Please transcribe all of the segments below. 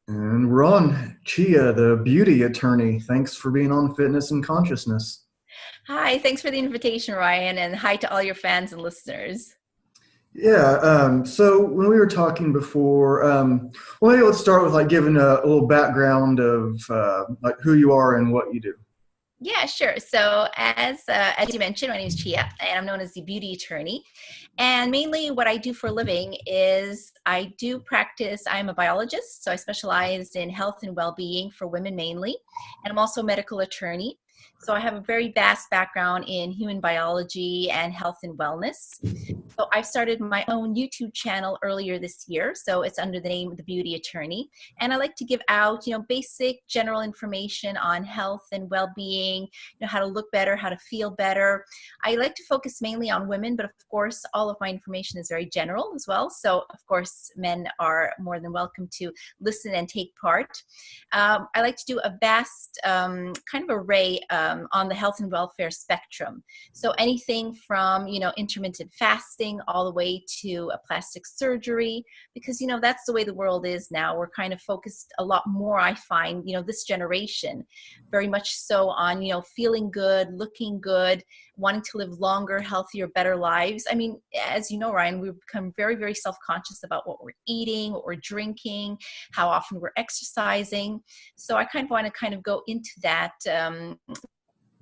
And we're on. Chia, the beauty attorney. Thanks for being on Fitness and Consciousness. Hi, thanks for the invitation, Ryan, and hi to all your fans and listeners. Yeah. So when we were talking before, well, maybe let's start with like giving a little background of like who you are and what you do. Yeah, sure. So, as you mentioned, my name is Chia, and I'm known as the beauty attorney. And mainly, what I do for a living is I do practice. I'm a biologist, so I specialize in health and well-being for women mainly, and I'm also a medical attorney. So I have a very vast background in human biology and health and wellness. So I started my own YouTube channel earlier this year. So it's under the name of The Beauty Attorney. And I like to give out, basic general information on health and well-being, how to look better, how to feel better. I like to focus mainly on women, but of course, all of my information is very general as well. So of course, men are more than welcome to listen and take part. I like to do a vast kind of array on the health and welfare spectrum. So anything from, intermittent fasting all the way to a plastic surgery, because, that's the way the world is now. We're kind of focused a lot more, I find, this generation, very much so on, feeling good, looking good, wanting to live longer, healthier, better lives. I mean, as you know, Ryan, we've become very, very self-conscious about what we're eating, what we're drinking, how often we're exercising. So I kind of want to kind of go into that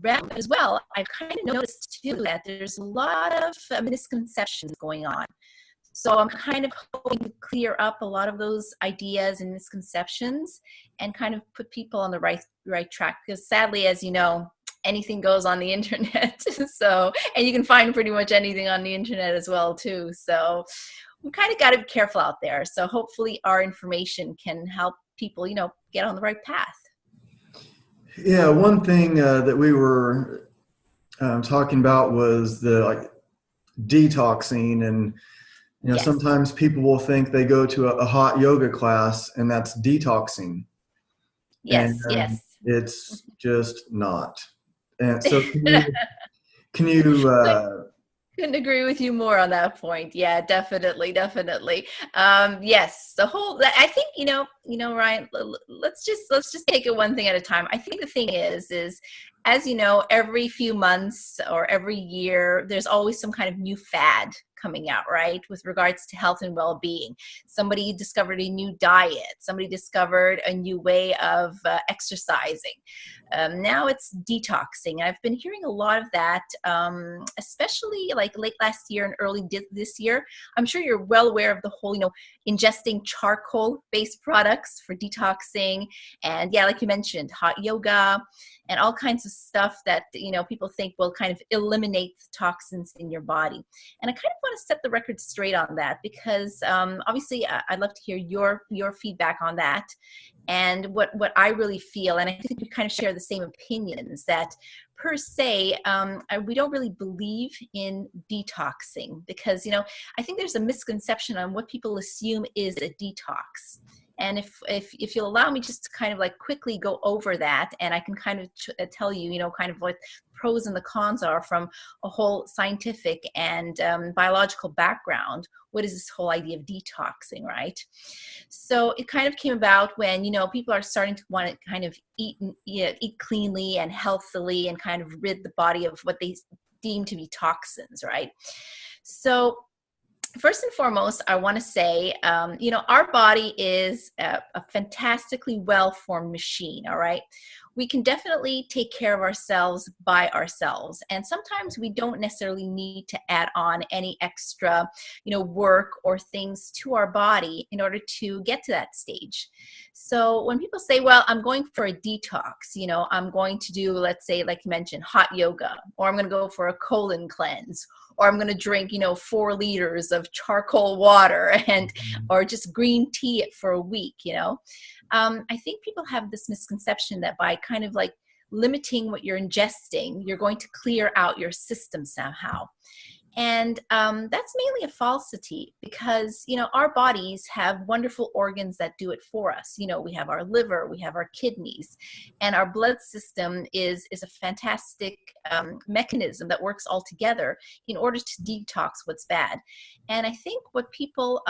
realm as well. I've kind of noticed too that there's a lot of misconceptions going on. So I'm kind of hoping to clear up a lot of those ideas and misconceptions and kind of put people on the right track. Because sadly, as you know, anything goes on the internet. So, and you can find pretty much anything on the internet as well too. So we kind of got to be careful out there. So hopefully our information can help people, get on the right path. Yeah. One thing that we were talking about was the like detoxing, and Yes. sometimes people will think they go to a hot yoga class and that's detoxing, and Yes. Yes. it's just not. And so, can you Couldn't agree with you more on that point. Yeah, definitely, definitely. Yes, the whole. I think Ryan. Let's just take it one thing at a time. I think the thing is as you know, every few months or every year, there's always some kind of new fad coming out, right? With regards to health and well-being, somebody discovered a new diet. Somebody discovered a new way of exercising. Now it's detoxing. I've been hearing a lot of that, especially like late last year and early this year. I'm sure you're well aware of the whole, ingesting charcoal-based products for detoxing. And yeah, like you mentioned, hot yoga and all kinds of stuff that, people think will kind of eliminate the toxins in your body. And I kind of want to set the record straight on that because obviously I'd love to hear your feedback on that and what I really feel. And I think we kind of share the same opinions that per se, we don't really believe in detoxing because, I think there's a misconception on what people assume is a detox. And if you'll allow me just to kind of like quickly go over that, and I can kind of tell you, kind of what pros and the cons are from a whole scientific and biological background. What is this whole idea of detoxing, right? So it kind of came about when, people are starting to want to kind of eat cleanly and healthily and kind of rid the body of what they deem to be toxins, right? So first and foremost, I want to say, our body is a fantastically well-formed machine, all right? We can definitely take care of ourselves by ourselves. And sometimes we don't necessarily need to add on any extra, work or things to our body in order to get to that stage. So when people say, well, I'm going for a detox, I'm going to do, let's say, like you mentioned, hot yoga, or I'm going to go for a colon cleanse, or I'm going to drink, 4 liters of charcoal water and or just green tea for a week, I think people have this misconception that by kind of like limiting what you're ingesting, you're going to clear out your system somehow. And that's mainly a falsity because, our bodies have wonderful organs that do it for us. We have our liver, we have our kidneys, and our blood system is a fantastic mechanism that works all together in order to detox what's bad. And I think what people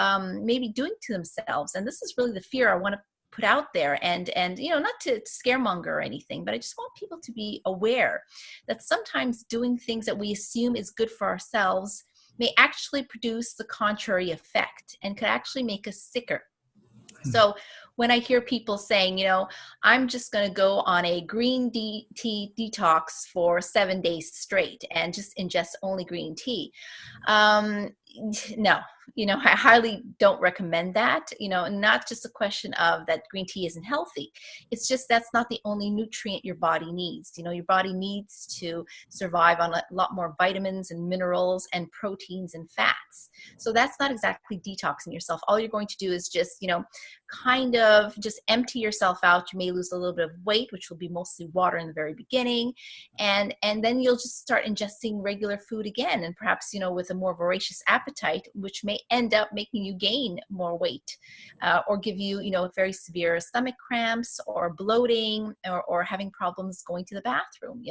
may be doing to themselves, and this is really the fear I want to put out there, and not to scaremonger or anything, but I just want people to be aware that sometimes doing things that we assume is good for ourselves may actually produce the contrary effect and could actually make us sicker. So when I hear people saying, I'm just going to go on a green tea detox for 7 days straight and just ingest only green tea, no, I highly don't recommend that, not just a question of that green tea isn't healthy. It's just that's not the only nutrient your body needs. Your body needs to survive on a lot more vitamins and minerals and proteins and fats. So that's not exactly detoxing yourself. All you're going to do is just, kind of just empty yourself out. You may lose a little bit of weight, which will be mostly water in the very beginning. And then you'll just start ingesting regular food again. And perhaps, with a more voracious appetite, which may end up making you gain more weight, or give you, very severe stomach cramps or bloating, or having problems going to the bathroom,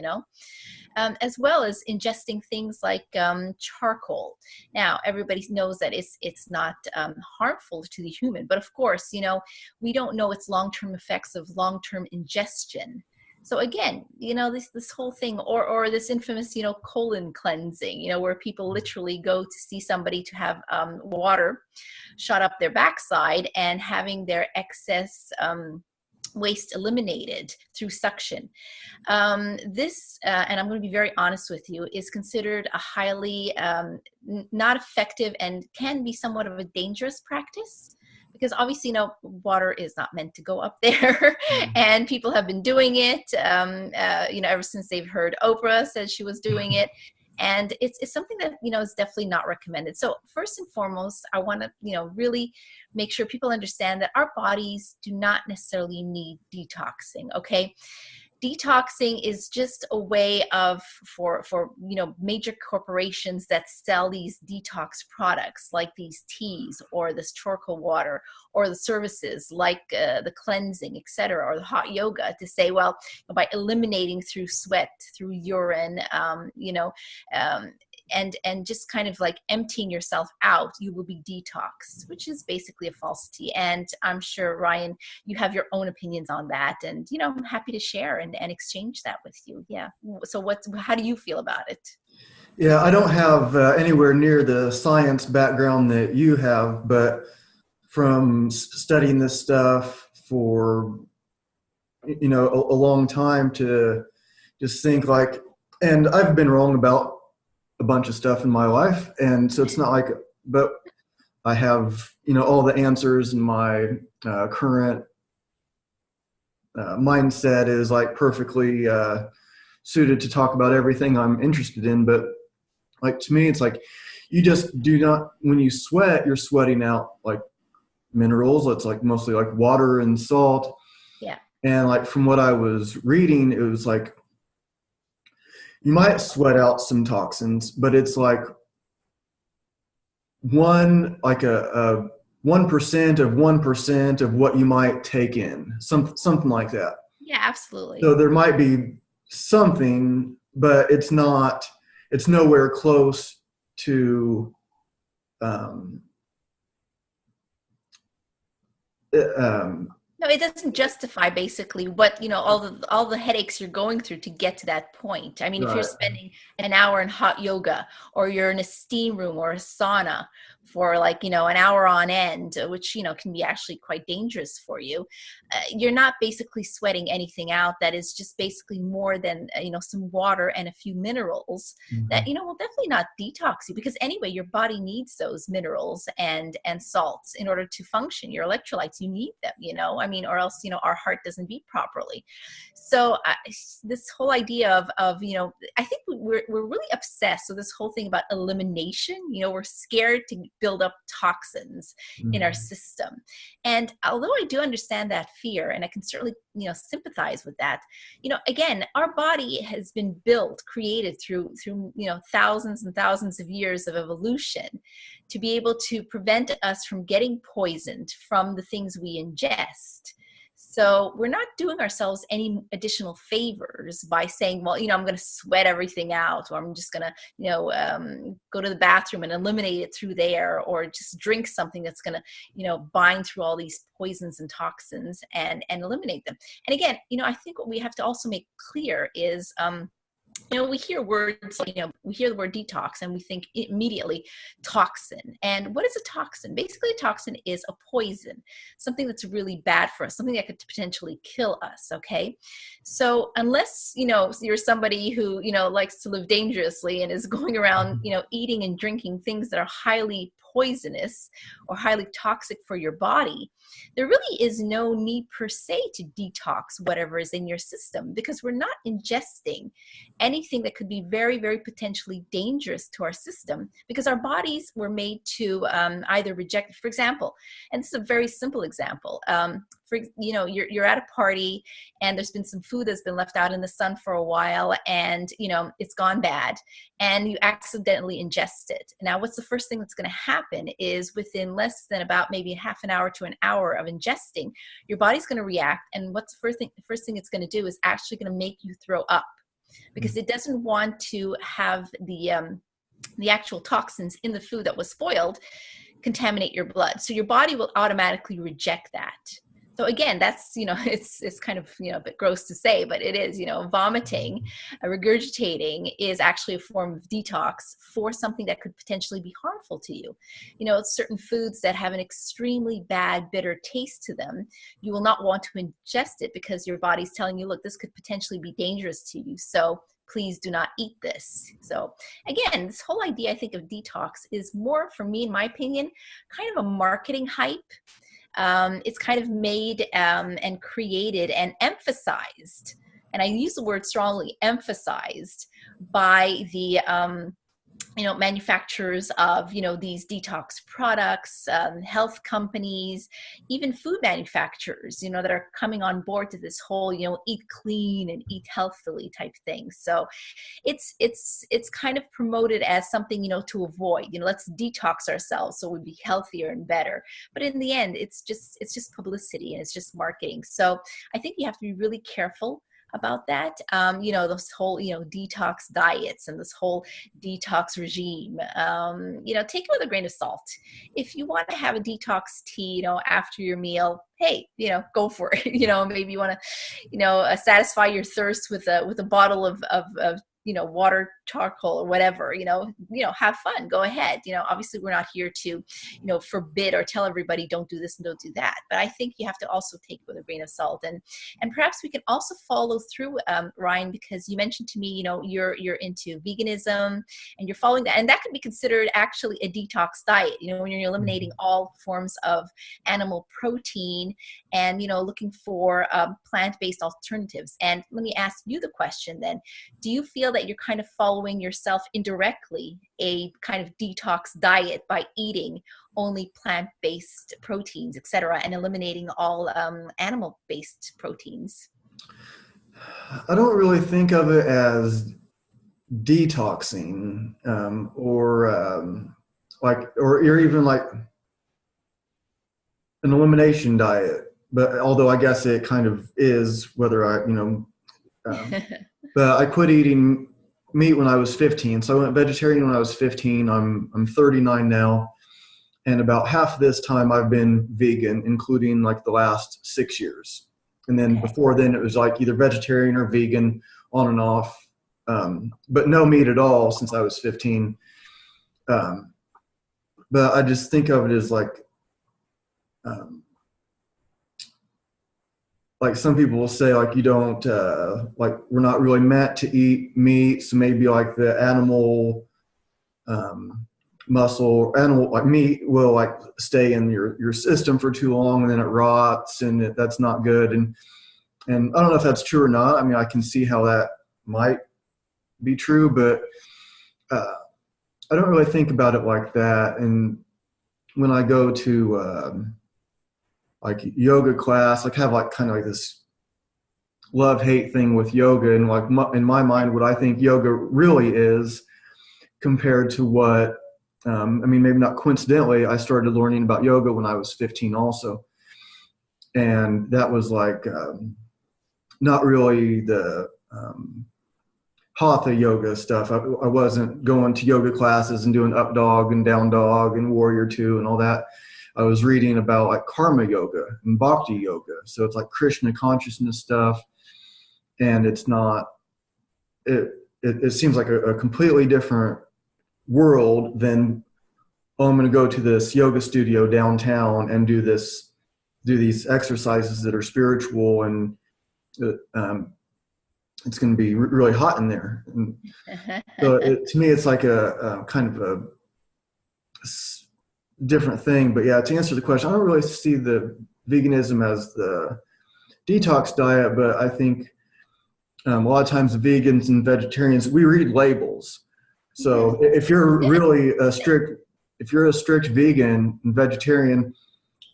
as well as ingesting things like charcoal. Now, everybody knows that it's not harmful to the human, but of course, we don't know its long-term effects of long-term ingestion. So again, this whole thing, or this infamous, colon cleansing, where people literally go to see somebody to have water shot up their backside and having their excess waste eliminated through suction. This, and I'm going to be very honest with you, is considered a highly not effective and can be somewhat of a dangerous practice. Because obviously, water is not meant to go up there, and people have been doing it, ever since they've heard Oprah said she was doing it, and it's something that is definitely not recommended. So first and foremost, I want to really make sure people understand that our bodies do not necessarily need detoxing. Okay. Detoxing is just a way of for major corporations that sell these detox products like these teas or this charcoal water or the services like the cleansing, etc., or the hot yoga, to say, well, by eliminating through sweat, through urine, and just kind of like emptying yourself out, you will be detoxed, which is basically a falsity. And I'm sure, Ryan, you have your own opinions on that, and I'm happy to share and exchange that with you. Yeah. So how do you feel about it? Yeah, I don't have anywhere near the science background that you have, but from studying this stuff for a long time, to just think like, and I've been wrong about a bunch of stuff in my life, and so it's not like, but I have all the answers, and my current mindset is like perfectly suited to talk about everything I'm interested in. But like, to me, it's like, you just do not, when you sweat, you're sweating out like minerals. It's like mostly like water and salt. Yeah. And like, from what I was reading, it was like, you might sweat out some toxins, but it's like a 1% of 1% of what you might take in, something like that. Yeah, absolutely. So there might be something, but it's nowhere close to No, it doesn't justify basically what, all the headaches you're going through to get to that point. I mean, if you're spending an hour in hot yoga, or you're in a steam room or a sauna for like, an hour on end, which, can be actually quite dangerous for you, you're not basically sweating anything out that is just basically more than, some water and a few minerals that, will definitely not detox you, because anyway, your body needs those minerals and salts in order to function. Your electrolytes, you need them, or else, our heart doesn't beat properly. So this whole idea of, I think we're really obsessed with this whole thing about elimination. We're scared to build up toxins in our system. And although I do understand that fear, and I can certainly, sympathize with that, again, our body has been created through, thousands and thousands of years of evolution to be able to prevent us from getting poisoned from the things we ingest. So we're not doing ourselves any additional favors by saying, well, I'm going to sweat everything out, or I'm just going to, go to the bathroom and eliminate it through there, or just drink something that's going to, bind through all these poisons and toxins and eliminate them. And again, I think what we have to also make clear is, we hear words, we hear the word detox and we think immediately toxin. And what is a toxin? Basically, a toxin is a poison, something that's really bad for us, something that could potentially kill us. Okay. So unless, you're somebody who, likes to live dangerously and is going around, eating and drinking things that are highly poisonous or highly toxic for your body, there really is no need per se to detox whatever is in your system, because we're not ingesting anything that could be very, very potentially dangerous to our system, because our bodies were made to either reject, for example, and this is a very simple example. You're at a party and there's been some food that's been left out in the sun for a while, and it's gone bad, and you accidentally ingest it. Now, what's the first thing that's going to happen is, within less than about maybe half an hour to an hour of ingesting, your body's going to react, and what's the first thing it's going to do is actually going to make you throw up, because it doesn't want to have the actual toxins in the food that was spoiled contaminate your blood. So your body will automatically reject that. So again, that's, it's kind of, a bit gross to say, but it is, vomiting, regurgitating is actually a form of detox for something that could potentially be harmful to you. Certain foods that have an extremely bad, bitter taste to them, you will not want to ingest it because your body's telling you, look, this could potentially be dangerous to you. So please do not eat this. So again, this whole idea, I think, of detox is more, for me, in my opinion, kind of a marketing hype. It's kind of made and created and emphasized, and I use the word strongly, emphasized by the manufacturers of these detox products, health companies, even food manufacturers, that are coming on board to this whole eat clean and eat healthily type thing. So it's kind of promoted as something to avoid. Let's detox ourselves so we'd be healthier and better. But in the end, it's just publicity and it's just marketing. So I think you have to be really careful about that. This whole, detox diets and this whole detox regime, take it with a grain of salt. If you want to have a detox tea, after your meal, hey, go for it. Maybe you want to, satisfy your thirst with a bottle of water, charcoal, or whatever, have fun, go ahead. Obviously we're not here to, forbid or tell everybody don't do this and don't do that. But I think you have to also take it with a grain of salt. And perhaps we can also follow through, Ryan, because you mentioned to me, you're into veganism and you're following that. And that could be considered actually a detox diet, when you're eliminating all forms of animal protein and, looking for plant-based alternatives. And let me ask you the question then, do you feel that you're kind of following yourself indirectly a kind of detox diet by eating only plant-based proteins, etc., and eliminating all animal-based proteins? I don't really think of it as detoxing, or even like an elimination diet. But although I guess it kind of is, whether but I quit eating meat when I was 15. So I went vegetarian when I was 15. I'm 39 now. And about half this time I've been vegan, including like the last 6 years. And then before then it was like either vegetarian or vegan, on and off. But no meat at all since I was 15. But I just think of it as like some people will say, like, you don't, like, we're not really meant to eat meat. So maybe like the animal muscle, animal like meat will like stay in your system for too long and then it rots and that's not good. And I don't know if that's true or not. I mean, I can see how that might be true, but I don't really think about it like that. And when I go to like yoga class, like have like kind of like this love-hate thing with yoga, and like in my mind, what I think yoga really is compared to what, I mean, maybe not coincidentally, I started learning about yoga when I was 15 also. and that was like not really the hatha yoga stuff. I wasn't going to yoga classes and doing up dog and down dog and warrior two and all that. I was reading about like karma yoga and bhakti yoga. So it's like Krishna consciousness stuff. And it's not, it seems like a completely different world than, oh, I'm going to go to this yoga studio downtown and do these exercises that are spiritual, and it's going to be really hot in there. And so to me, it's like a kind of a different thing. But yeah, to answer the question, I don't really see the veganism as the detox diet, but I think a lot of times vegans and vegetarians, we read labels. So if you're really if you're a strict vegan and vegetarian,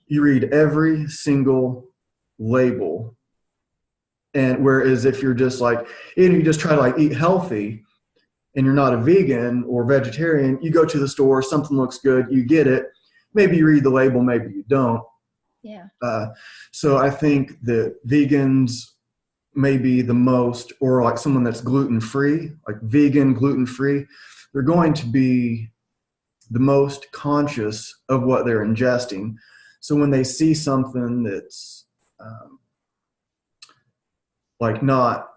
you read every single label. And whereas if you're just like, you just try to like eat healthy and you're not a vegan or vegetarian, you go to the store, something looks good, you get it. Maybe you read the label, maybe you don't. Yeah. So I think that vegans may be the most, or like someone that's gluten-free, like vegan, gluten-free, they're going to be the most conscious of what they're ingesting. So when they see something that's like not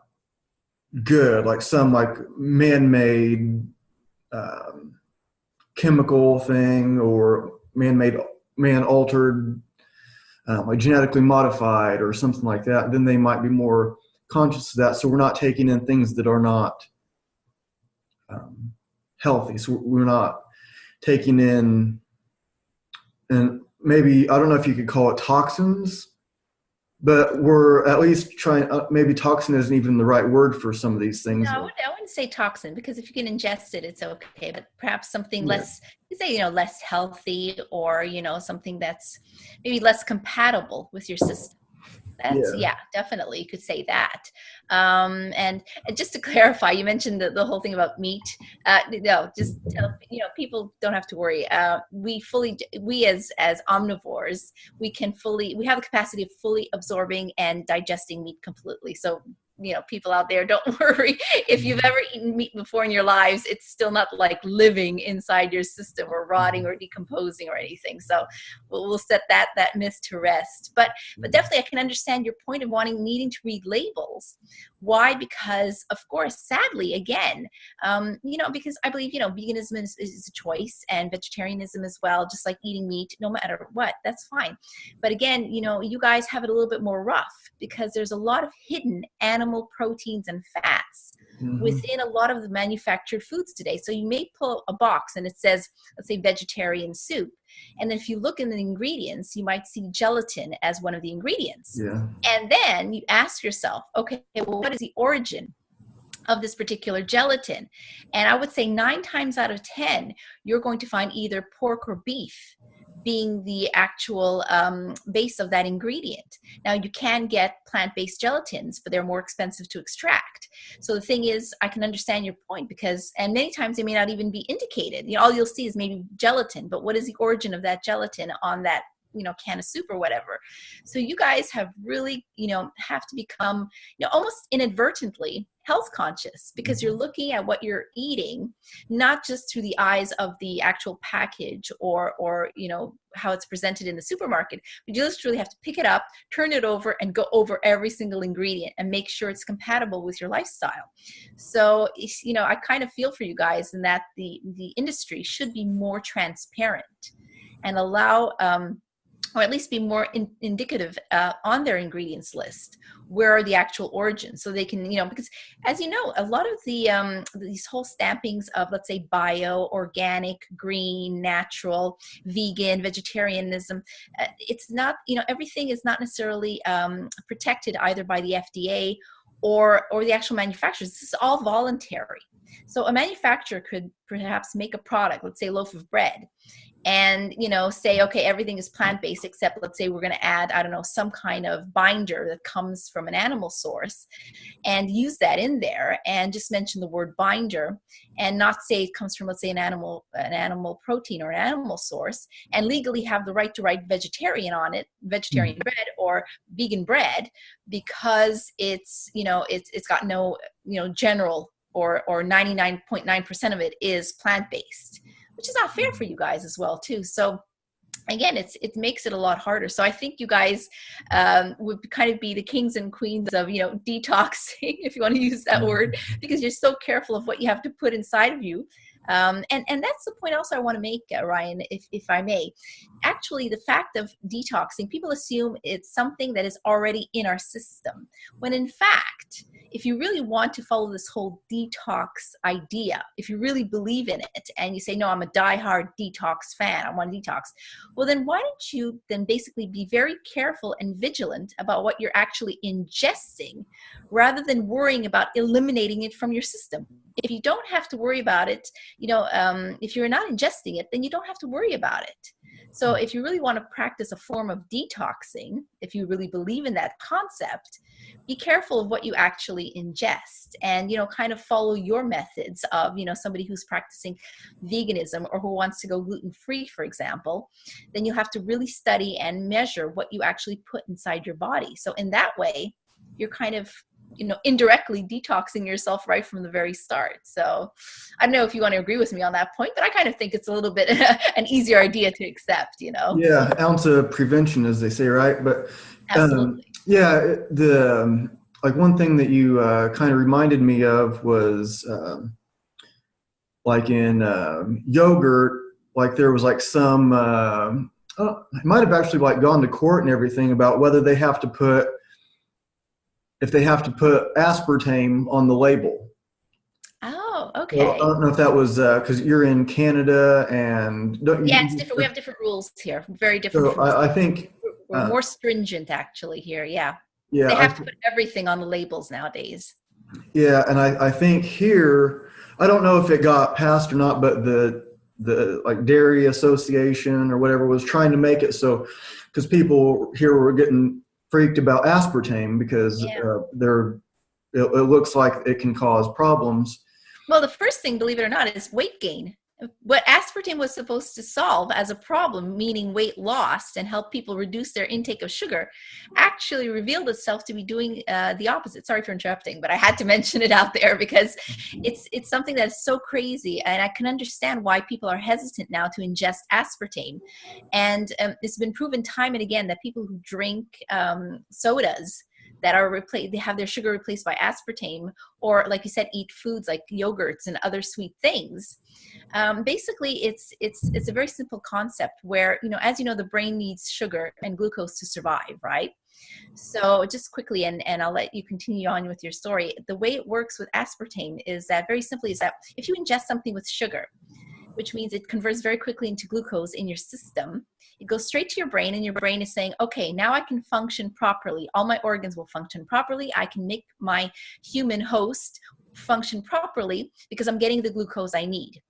good, like some like man-made chemical thing, or man-altered, like genetically modified or something like that, then they might be more conscious of that. So we're not taking in things that are not healthy. So we're not taking in, and maybe, I don't know if you could call it toxins, but we're at least trying, maybe toxin isn't even the right word for some of these things. No, I wouldn't say toxin, because if you can ingest it, it's okay. But perhaps something Yeah. less, say, less healthy, or, something that's maybe less compatible with your system. That's, yeah, definitely. You could say that. And just to clarify, you mentioned the whole thing about meat. No, just tell, people don't have to worry. We as omnivores, we have the capacity of fully absorbing and digesting meat completely. So, people out there, don't worry. If you've ever eaten meat before in your lives, it's still not like living inside your system or rotting or decomposing or anything. So we'll set that myth to rest. But definitely, I can understand your point of needing to read labels. Why? Because, of course, sadly, again, because I believe, veganism is a choice, and vegetarianism as well, just like eating meat, no matter what, that's fine. But again, you guys have it a little bit more rough, because there's a lot of hidden animal proteins and fats within a lot of the manufactured foods today. So you may pull a box and it says, let's say, vegetarian soup. And then if you look in the ingredients, you might see gelatin as one of the ingredients. Yeah. And then you ask yourself, okay, well, what is the origin of this particular gelatin? And I would say 9 times out of 10, you're going to find either pork or beef being the actual base of that ingredient. Now, you can get plant-based gelatins, but they're more expensive to extract. So the thing is, I can understand your point, and many times they may not even be indicated. All you'll see is maybe gelatin, but what is the origin of that gelatin on that can of soup or whatever? So you guys have really, have to become, almost inadvertently health conscious, because you're looking at what you're eating, not just through the eyes of the actual package or how it's presented in the supermarket, but you just really have to pick it up, turn it over, and go over every single ingredient and make sure it's compatible with your lifestyle. So, I kind of feel for you guys in that the industry should be more transparent and allow, or at least be more indicative on their ingredients list, where are the actual origins, so they can, because as you know, a lot of the these whole stampings of, let's say, bio, organic, green, natural, vegan, vegetarianism, it's not, everything is not necessarily protected either by the FDA or the actual manufacturers. This is all voluntary. So a manufacturer could perhaps make a product, let's say a loaf of bread, and say, okay, everything is plant-based except, let's say, we're going to add, I don't know, some kind of binder that comes from an animal source, and use that in there, and just mention the word binder, and not say it comes from, let's say, an animal protein or an animal source, and legally have the right to write vegetarian on it, vegetarian bread or vegan bread, because it's got no, general, or 99.9% of it is plant-based, which is not fair for you guys as well too. So again, it makes it a lot harder. So I think you guys would kind of be the kings and queens of detoxing, if you want to use that word, because you're so careful of what you have to put inside of you. And that's the point also I want to make, Ryan, if I may. Actually, the fact of detoxing, people assume it's something that is already in our system, when in fact, if you really want to follow this whole detox idea, if you really believe in it, and you say, no, I'm a diehard detox fan, I want to detox, well, then why don't you then basically be very careful and vigilant about what you're actually ingesting, rather than worrying about eliminating it from your system. If you don't have to worry about it, if you're not ingesting it, then you don't have to worry about it. So if you really want to practice a form of detoxing, if you really believe in that concept, be careful of what you actually ingest, and kind of follow your methods of somebody who's practicing veganism, or who wants to go gluten-free, for example. Then you'll have to really study and measure what you actually put inside your body. So in that way, you're kind of indirectly detoxing yourself right from the very start. So I don't know if you want to agree with me on that point, but I kind of think it's a little bit an easier idea to accept, Yeah, ounce of prevention, as they say, right? But Absolutely. yeah, like one thing that you kind of reminded me of was like in yogurt, like there was like some, it might have actually like gone to court and everything about whether they have to put, if they have to put aspartame on the label. Oh, Well, I okay. don't know if that was because you're in Canada and don't Yeah, it's you, different. We have different rules here, very different so from the I States. think, We're more stringent actually here. Yeah. yeah, They have to put everything on the labels nowadays. yeah, and I think here, I don't know if it got passed or not, but the like Dairy Association or whatever was trying to make it so, because people here were getting freaked about aspartame because Yeah. it looks like it can cause problems. Well, the first thing, believe it or not, is weight gain. What aspartame was supposed to solve as a problem, meaning weight loss and help people reduce their intake of sugar, actually revealed itself to be doing the opposite. Sorry for interrupting, but I had to mention it out there because it's something that's so crazy, and I can understand why people are hesitant now to ingest aspartame. And it's been proven time and again that people who drink sodas that are replaced, they have their sugar replaced by aspartame, or like you said, eat foods like yogurts and other sweet things. Basically, it's a very simple concept where, as you know, the brain needs sugar and glucose to survive, right? So just quickly, and I'll let you continue on with your story. The way it works with aspartame is that, very simply, is that if you ingest something with sugar, which means it converts very quickly into glucose in your system, it goes straight to your brain, and your brain is saying, okay, now I can function properly. All my organs will function properly. I can make my human host function properly because I'm getting the glucose I need,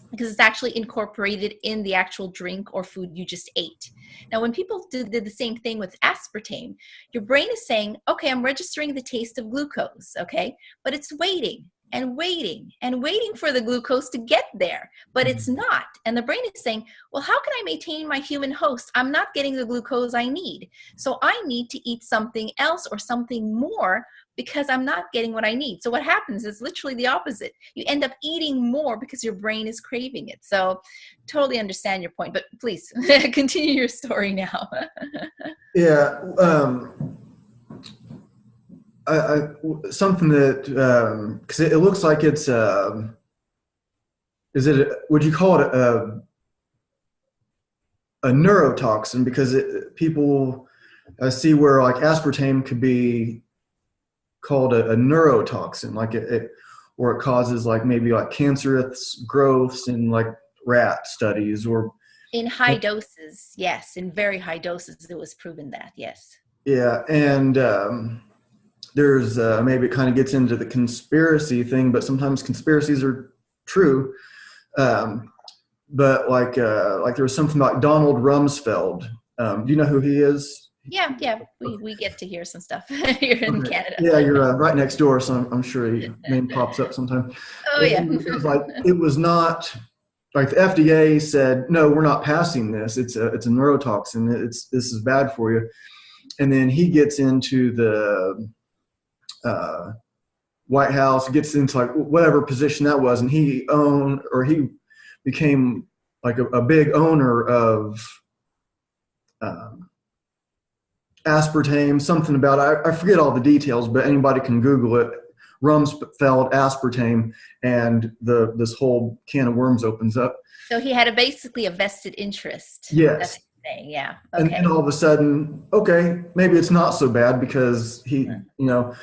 because it's actually incorporated in the actual drink or food you just ate. Now, when people did the same thing with aspartame, your brain is saying, okay, I'm registering the taste of glucose, okay? But it's waiting and waiting and waiting for the glucose to get there, but it's not. And the brain is saying, well, how can I maintain my human host? I'm not getting the glucose I need. So I need to eat something else or something more because I'm not getting what I need. So what happens is literally the opposite. You end up eating more because your brain is craving it. So totally understand your point, but please continue your story now. Yeah, something that because it looks like it's would you call it a neurotoxin, because people see where like aspartame could be called a neurotoxin, like or it causes like maybe like cancerous growths in like rat studies, or In high doses, yes. In very high doses, it was proven that, yes. yeah. And there's maybe it kind of gets into the conspiracy thing, but sometimes conspiracies are true. but there was something like Donald Rumsfeld. Do you know who he is? Yeah. We get to hear some stuff here in Okay. Canada. Yeah, you're right next door, so I'm sure your name pops up sometime. Oh yeah. And it was not like the FDA said, no, we're not passing this. It's a neurotoxin. This is bad for you. And then he gets into the White House, gets into like whatever position that was, and he became like a big owner of aspartame, something about I forget all the details, but anybody can Google it. Rumsfeld aspartame, and this whole can of worms opens up. So he had basically a vested interest. Yes. That's saying, yeah. And Okay. then all of a sudden, okay, maybe it's not so bad because because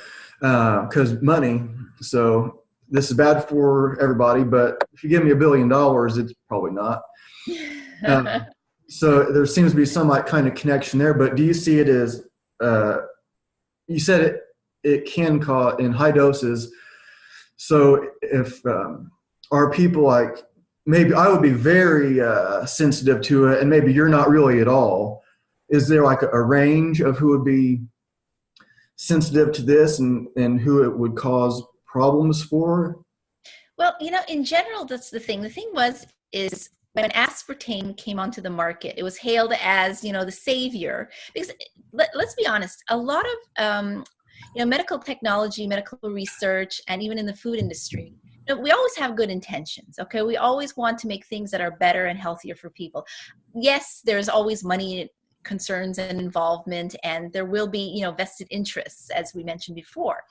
money. So this is bad for everybody, but if you give me $1 billion, it's probably not. So there seems to be some kind of connection there. But do you see it as you said it can cause in high doses? So if are people like, maybe I would be very sensitive to it, and maybe you're not really at all. Is there like a range of who would be sensitive to this and who it would cause problems for? Well, in general, that's the thing. The thing is when aspartame came onto the market, it was hailed as, the savior. Because let's be honest, a lot of, medical technology, medical research, and even in the food industry, we always have good intentions, okay? We always want to make things that are better and healthier for people. Yes, there's always money concerns and involvement, and there will be, vested interests, as we mentioned before.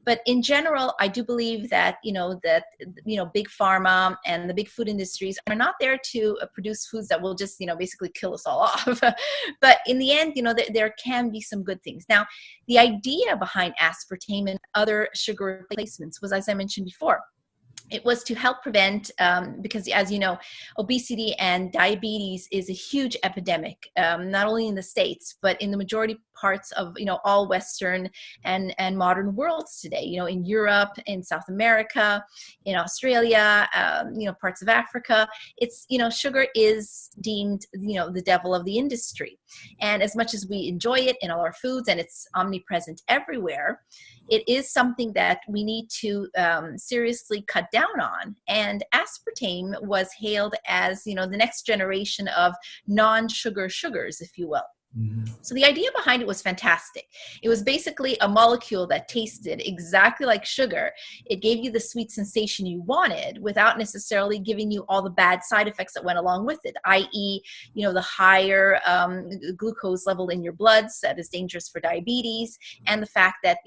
But in general, I do believe that, big pharma and the big food industries are not there to produce foods that will just, basically kill us all off. But in the end, there can be some good things. Now, the idea behind aspartame and other sugar replacements was, as I mentioned before, it was to help prevent, because as you know, obesity and diabetes is a huge epidemic, not only in the States, but in the majority parts of, all Western and modern worlds today, in Europe, in South America, in Australia, parts of Africa. It's, sugar is deemed, the devil of the industry. And as much as we enjoy it in all our foods and it's omnipresent everywhere, it is something that we need to seriously cut down on. And aspartame was hailed as, the next generation of non-sugar sugars, if you will. Mm-hmm. So the idea behind it was fantastic. It was basically a molecule that tasted exactly like sugar. It gave you the sweet sensation you wanted without necessarily giving you all the bad side effects that went along with it, i.e., the higher glucose level in your bloods that is dangerous for diabetes, and the fact that,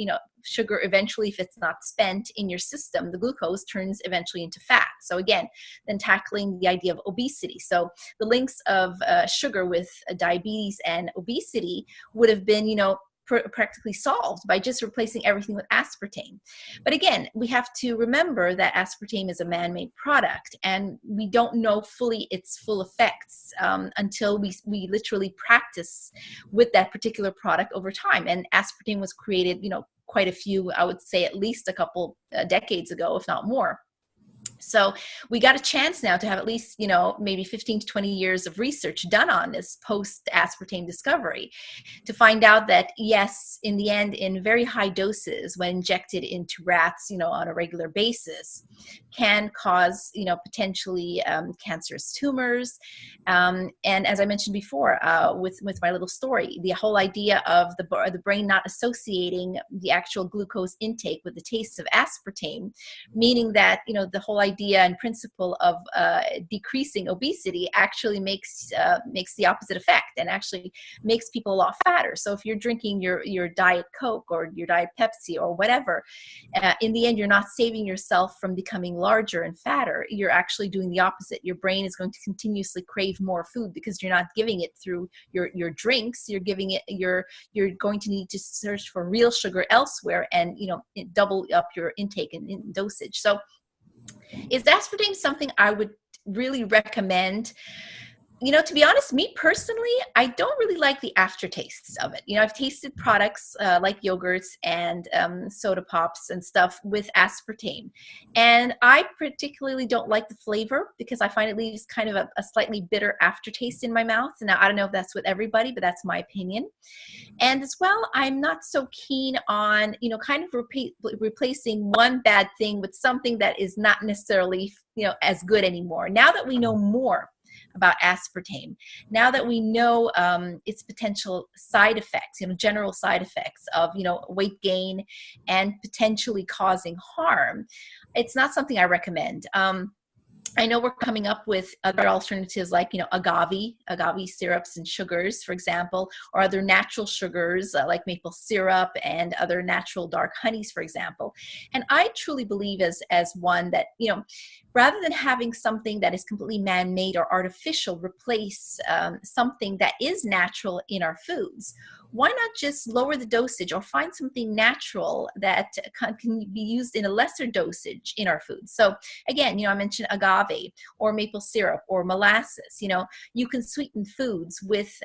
sugar eventually, if it's not spent in your system, the glucose turns eventually into fat. So again, then tackling the idea of obesity. So the links of sugar with diabetes and obesity would have been, practically solved by just replacing everything with aspartame. But again, we have to remember that aspartame is a man-made product, and we don't know fully its full effects until we literally practice with that particular product over time. And aspartame was created, quite a few, I would say at least a couple decades ago, if not more. So we got a chance now to have at least, maybe 15 to 20 years of research done on this post-aspartame discovery to find out that, yes, in the end, in very high doses, when injected into rats, on a regular basis, can cause, potentially cancerous tumors. And as I mentioned before, with my little story, the whole idea of the brain not associating the actual glucose intake with the taste of aspartame, meaning that, the whole idea and principle of decreasing obesity actually makes the opposite effect and actually makes people a lot fatter. So if you're drinking your Diet Coke or your Diet Pepsi or whatever, in the end, you're not saving yourself from becoming larger and fatter. You're actually doing the opposite. Your brain is going to continuously crave more food because you're not giving it through your drinks. You're giving it, you're going to need to search for real sugar elsewhere and, double up your intake and dosage. So is aspartame something I would really recommend? To be honest, me personally, I don't really like the aftertaste of it. I've tasted products like yogurts and soda pops and stuff with aspartame. And I particularly don't like the flavor because I find it leaves kind of a slightly bitter aftertaste in my mouth. Now, I don't know if that's with everybody, but that's my opinion. And as well, I'm not so keen on, kind of replacing one bad thing with something that is not necessarily, as good anymore. Now that we know more about aspartame, now that we know its potential side effects, general side effects of, weight gain and potentially causing harm, it's not something I recommend. I know we're coming up with other alternatives like, agave syrups and sugars, for example, or other natural sugars like maple syrup and other natural dark honeys, for example. And I truly believe as one that, rather than having something that is completely man-made or artificial replace something that is natural in our foods, why not just lower the dosage or find something natural that can be used in a lesser dosage in our foods? So again, I mentioned agave or maple syrup or molasses. You can sweeten foods with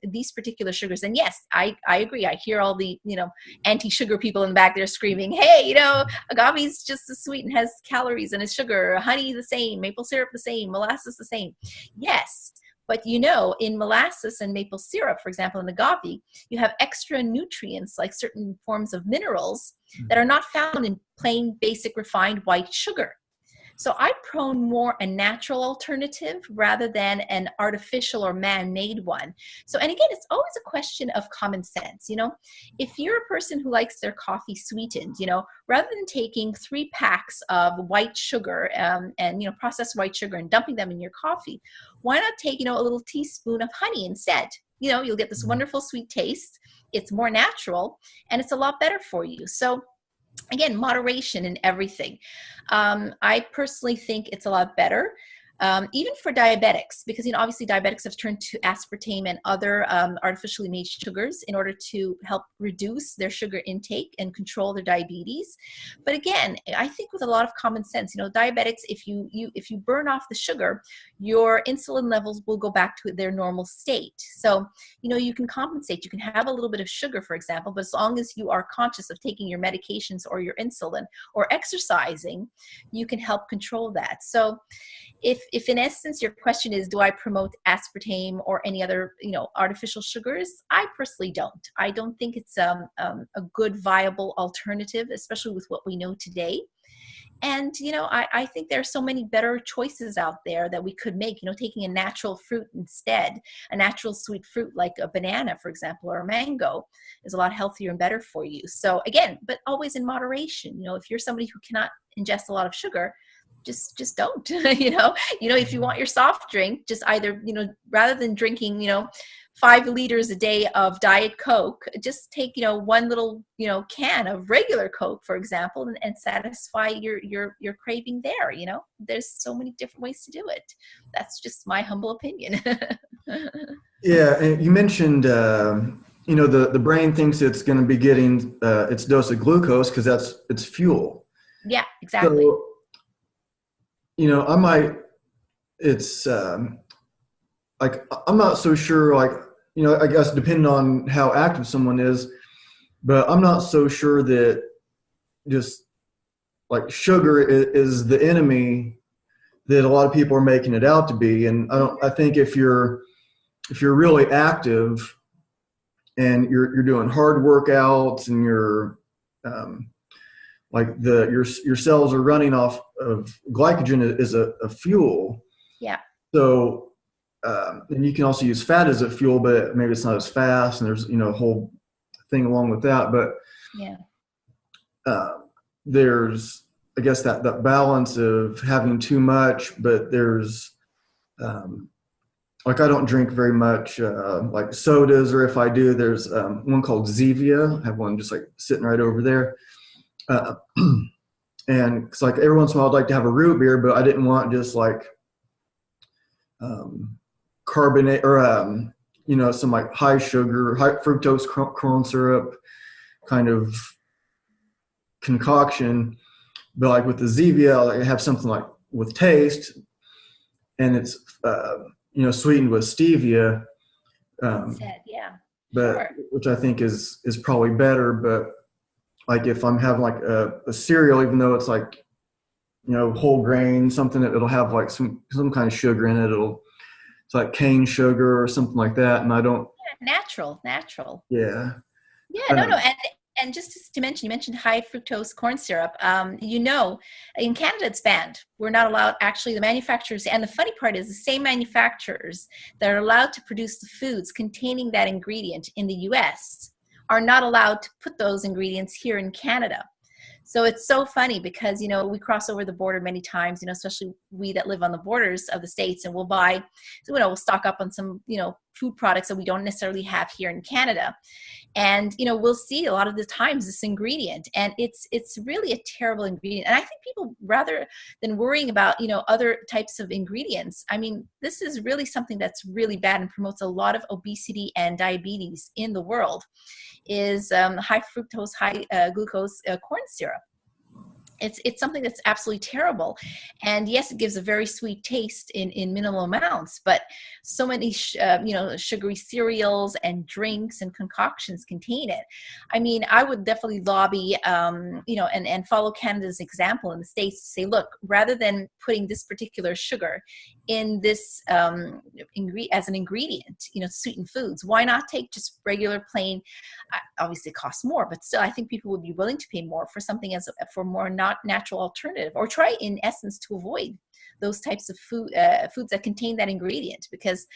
these particular sugars. And yes, I agree. I hear all the, anti-sugar people in the back there screaming, hey, agave is just as sweet and has calories and it's sugar, honey the same, maple syrup the same, molasses the same. Yes. But in molasses and maple syrup, for example, in agave, you have extra nutrients like certain forms of minerals that are not found in plain, basic, refined white sugar. So I prone more a natural alternative rather than an artificial or man-made one. So, and again, it's always a question of common sense. If you're a person who likes their coffee sweetened, rather than taking 3 packs of white sugar and, processed white sugar and dumping them in your coffee, why not take, a little teaspoon of honey instead? You'll get this wonderful sweet taste. It's more natural and it's a lot better for you. So again, moderation in everything. I personally think it's a lot better. Even for diabetics, because obviously diabetics have turned to aspartame and other artificially made sugars in order to help reduce their sugar intake and control their diabetes. But again, I think with a lot of common sense, diabetics, if you burn off the sugar, your insulin levels will go back to their normal state. So you can compensate. You can have a little bit of sugar, for example, but as long as you are conscious of taking your medications or your insulin or exercising, you can help control that. So if in essence your question is, do I promote aspartame or any other, artificial sugars? I personally don't. I don't think it's a good viable alternative, especially with what we know today. And, I think there are so many better choices out there that we could make, taking a natural fruit instead, a natural sweet fruit like a banana, for example, or a mango is a lot healthier and better for you. So again, but always in moderation. If you're somebody who cannot ingest a lot of sugar, just don't. If you want your soft drink, just either, rather than drinking, 5 liters a day of Diet Coke, just take, one little, can of regular Coke, for example, and satisfy your craving there. There's so many different ways to do it. That's just my humble opinion. Yeah, and you mentioned, the brain thinks it's going to be getting its dose of glucose because it's fuel. Yeah, exactly. So, it's like, I'm not so sure, like, I guess depending on how active someone is, but I'm not so sure that just like sugar is the enemy that a lot of people are making it out to be. And I think if you're really active and you're doing hard workouts and you're, like your cells are running off of glycogen as a fuel. Yeah. So, and you can also use fat as a fuel, but maybe it's not as fast. And there's, a whole thing along with that. But yeah, there's, I guess that balance of having too much, but there's, like I don't drink very much like sodas, or if I do, there's one called Zevia. I have one just like sitting right over there. And it's like every once in a while I'd like to have a root beer, but I didn't want just like carbonate or some like high sugar, high fructose corn syrup kind of concoction. But like with the Zevia, I have something like with taste, and it's sweetened with stevia, um, Instead, yeah, but sure. which I think is probably better. But like if I'm having like a cereal, even though it's like whole grain, something that it'll have like some kind of sugar in it. It's like cane sugar or something like that, and I don't. Yeah, natural, natural. Yeah. Yeah, no, no, Um, and just to mention, you mentioned high fructose corn syrup. In Canada it's banned. We're not allowed. Actually, the manufacturers, and the funny part is, the same manufacturers that are allowed to produce the foods containing that ingredient in the U.S. are not allowed to put those ingredients here in Canada. So it's so funny because, we cross over the border many times, especially we that live on the borders of the States, and we'll buy, so, we'll stock up on some, food products that we don't necessarily have here in Canada. And, we'll see a lot of the times this ingredient, and it's really a terrible ingredient. And I think people, rather than worrying about, other types of ingredients, I mean, this is really something that's really bad and promotes a lot of obesity and diabetes in the world, is high fructose, high glucose corn syrup. It's something that's absolutely terrible. And yes, it gives a very sweet taste in minimal amounts, but so many sugary cereals and drinks and concoctions contain it. I mean, I would definitely lobby, and follow Canada's example in the States to say, look, rather than putting this particular sugar in this as an ingredient, sweeten foods, why not take just regular plain, obviously it costs more, but still I think people would be willing to pay more for something for more not natural alternative, or try in essence to avoid those types of foods that contain that ingredient, because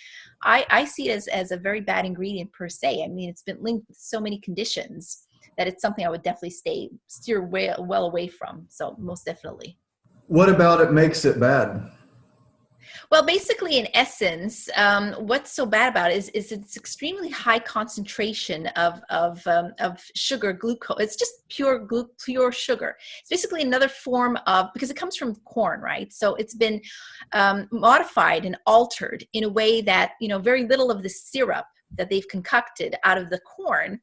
I see it as a very bad ingredient per se. I mean, it's been linked with so many conditions that it's something I would definitely steer well away from. So most definitely. what about it makes it bad? Well, basically, in essence, what's so bad about it is it's extremely high concentration of sugar, glucose. It's just pure sugar. It's basically another form of, because it comes from corn, right? So it's been modified and altered in a way that, very little of the syrup that they've concocted out of the corn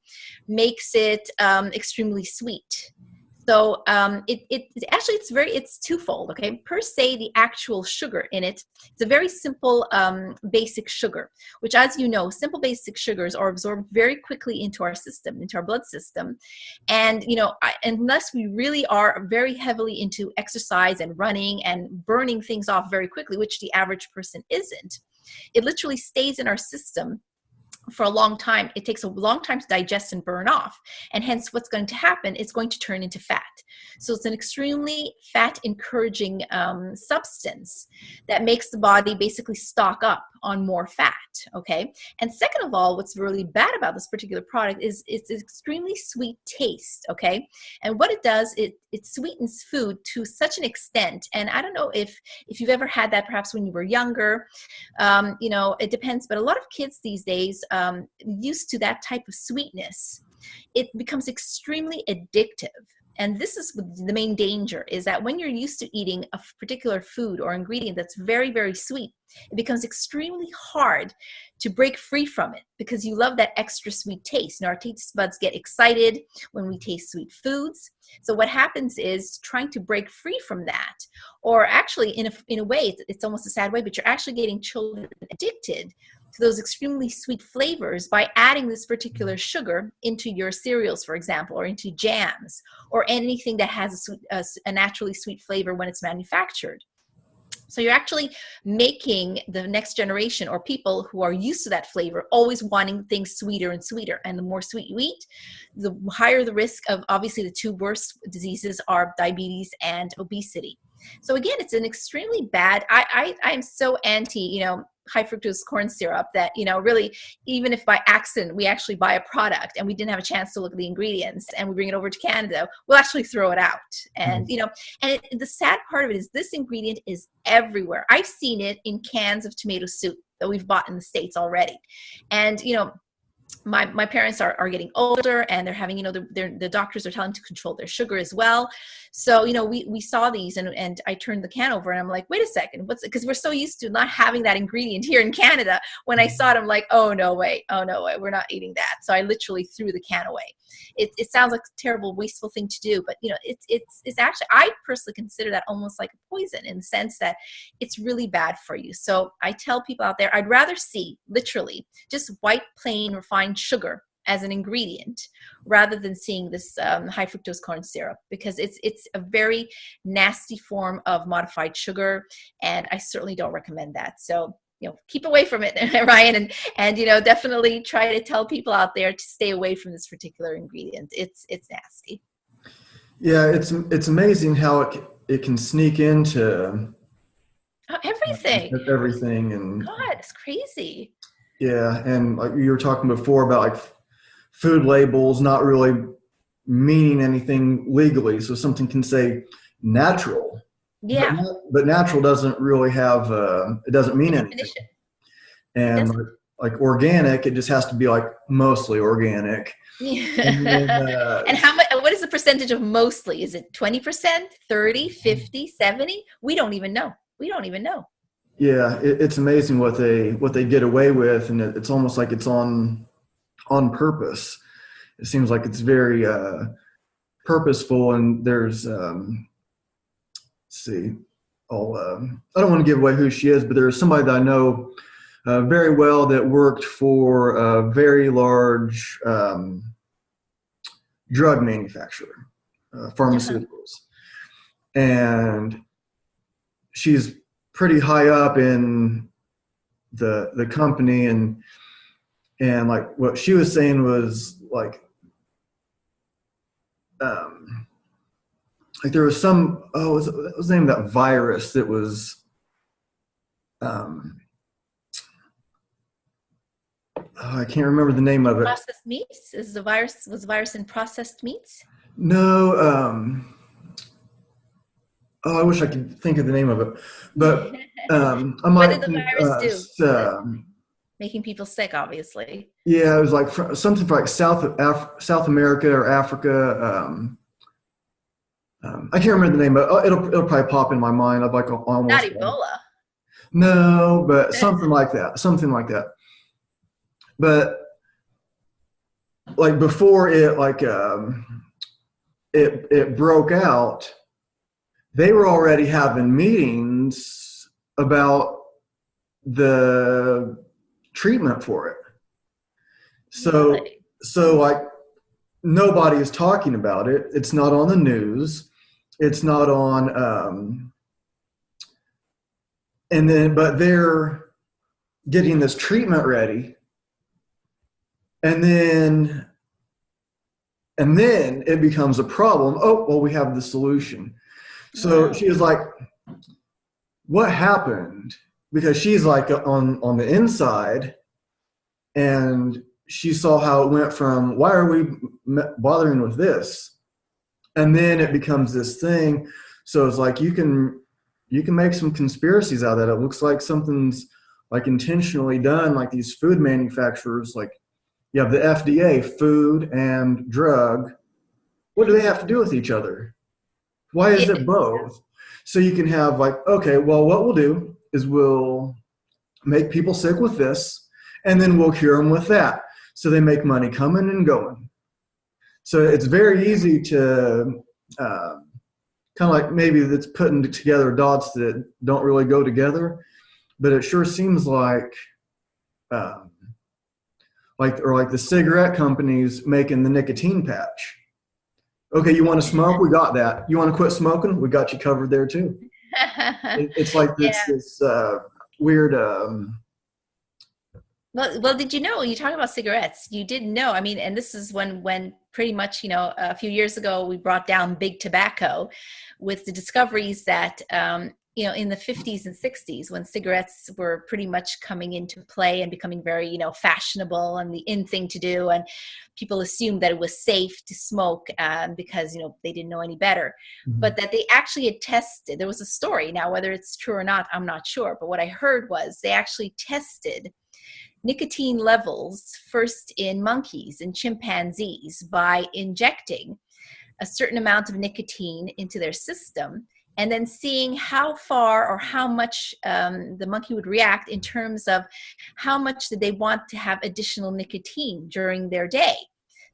makes it extremely sweet. So it's twofold. Okay, per se, the actual sugar in it, it's a very simple basic sugar, which, as you know, simple basic sugars are absorbed very quickly into our system, into our blood system. And unless we really are very heavily into exercise and running and burning things off very quickly, which the average person isn't, it literally stays in our system for a long time. It takes a long time to digest and burn off. And hence what's going to happen, it's going to turn into fat. So it's an extremely fat encouraging substance that makes the body basically stock up on more fat. Okay. And second of all, what's really bad about this particular product is it's extremely sweet taste. Okay. And what it does, it sweetens food to such an extent. And I don't know if you've ever had that perhaps when you were younger. It depends, but a lot of kids these days, used to that type of sweetness, it becomes extremely addictive. And this is the main danger, is that when you're used to eating a particular food or ingredient that's very, very sweet, it becomes extremely hard to break free from it, because you love that extra sweet taste. Our taste buds get excited when we taste sweet foods. So what happens is trying to break free from that, or actually in a way, it's almost a sad way, but you're actually getting children addicted to those extremely sweet flavors by adding this particular sugar into your cereals, for example, or into jams, or anything that has a naturally sweet flavor when it's manufactured. So you're actually making the next generation, or people who are used to that flavor, always wanting things sweeter and sweeter. And the more sweet you eat, the higher the risk of, obviously, the two worst diseases are diabetes and obesity. So again, it's an extremely bad, I am so anti, high fructose corn syrup, that, really, even if by accident we actually buy a product and we didn't have a chance to look at the ingredients and we bring it over to Canada, we'll actually throw it out. And, the sad part of it is this ingredient is everywhere. I've seen it in cans of tomato soup that we've bought in the States already. And, my parents are getting older, and they're having, the doctors are telling them to control their sugar as well. So, we saw these, and I turned the can over, and I'm like, wait a second, because we're so used to not having that ingredient here in Canada. When I saw it, I'm like, oh no way, we're not eating that. So I literally threw the can away. It sounds like a terrible, wasteful thing to do, but it's actually, I personally consider that almost like a poison, in the sense that it's really bad for you. So I tell people out there, I'd rather see literally just white, plain, refined sugar as an ingredient, rather than seeing this high fructose corn syrup, because it's a very nasty form of modified sugar, and I certainly don't recommend that. So, keep away from it, Ryan, and definitely try to tell people out there to stay away from this particular ingredient. It's nasty. Yeah, it's amazing how it can sneak into everything, and God, it's crazy. yeah, and like you were talking before about like food labels not really meaning anything legally. So something can say natural, Yeah. but natural doesn't really have it doesn't mean anything. And like organic, it just has to be like mostly organic. Yeah. And then, and how much? What is the percentage of mostly? Is it 20%, 30, 50, 70? We don't even know. Yeah, it's amazing what they get away with, and it's almost like it's on purpose. It seems like it's very purposeful, and there's let's see, I don't want to give away who she is, but there's somebody that I know very well that worked for a very large drug manufacturer, pharmaceuticals, and she's pretty high up in the company, and like what she was saying was like there was some what was the name of that virus that was I can't remember the name of it. Processed meats? Was the virus in processed meats? No. I wish I could think of the name of it, but I might. What did the virus do? Making people sick, obviously. Yeah, it was like something for like South America or Africa. I can't remember the name, but it'll probably pop in my mind. I'd like almost not Ebola. No, but something like that. Something like that. But like before it it broke out, they were already having meetings about the treatment for it. So really? So like nobody is talking about it. It's not on the news. It's not on but they're getting this treatment ready, and then it becomes a problem. Oh, well, we have the solution. So Wow. she was like, what happened? Because she's like on the inside, and she saw how it went from, why are we bothering with this? And then it becomes this thing. So it's like you can make some conspiracies out of that. It looks like something's like intentionally done, like these food manufacturers, like you have the FDA, food and drug. What do they have to do with each other? Why is it both? So you can have like, okay, well, what we'll do is we'll make people sick with this, and then we'll cure them with that. So they make money coming and going. So it's very easy to kind of like maybe that's putting together dots that don't really go together, but it sure seems like the cigarette companies making the nicotine patch. Okay, you want to smoke? We got that. You want to quit smoking? We got you covered there too. It's like this weird. Well, did you know, you talk about cigarettes, you didn't know, I mean, and this is when pretty much, a few years ago, we brought down big tobacco with the discoveries that, in the 50s and 60s, when cigarettes were pretty much coming into play and becoming very, fashionable and the in thing to do. And people assumed that it was safe to smoke because, they didn't know any better. Mm-hmm. But that they actually had tested, there was a story. Now, whether it's true or not, I'm not sure. But what I heard was they actually tested nicotine levels first in monkeys and chimpanzees by injecting a certain amount of nicotine into their system, and then seeing how far or how much the monkey would react in terms of how much did they want to have additional nicotine during their day.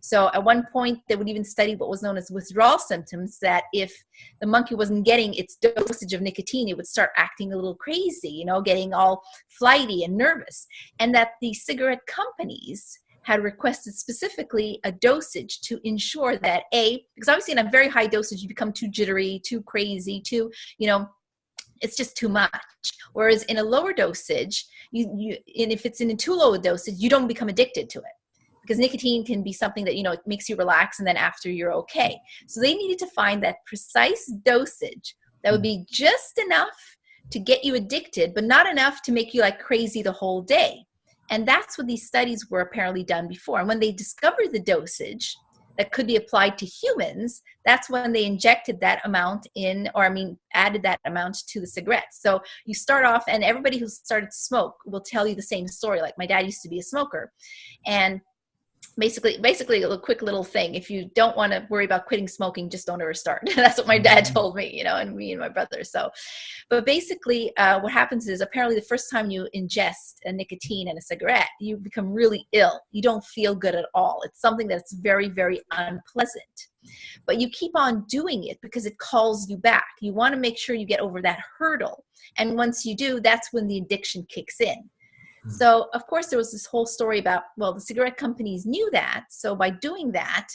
So at one point, they would even study what was known as withdrawal symptoms, that if the monkey wasn't getting its dosage of nicotine, it would start acting a little crazy, getting all flighty and nervous. And that the cigarette companies had requested specifically a dosage to ensure that because obviously in a very high dosage, you become too jittery, too crazy, it's just too much. Whereas in a lower dosage, and if it's in a too low a dosage, you don't become addicted to it. Because nicotine can be something that, it makes you relax, and then after you're okay. So they needed to find that precise dosage that would be just enough to get you addicted, but not enough to make you like crazy the whole day. And that's what these studies were apparently done before. And when they discovered the dosage that could be applied to humans, that's when they injected that amount added that amount to the cigarettes. So you start off, and everybody who started to smoke will tell you the same story. Like, my dad used to be a smoker. And basically a quick little thing: if you don't want to worry about quitting smoking, just don't ever start. That's what my dad told me, and me and my brother. So, but basically what happens is, apparently the first time you ingest a nicotine in a cigarette, you become really ill. You don't feel good at all. It's something that's very, very unpleasant, but you keep on doing it because it calls you back. You want to make sure you get over that hurdle. And once you do, that's when the addiction kicks in. So, of course, there was this whole story about, the cigarette companies knew that. So by doing that,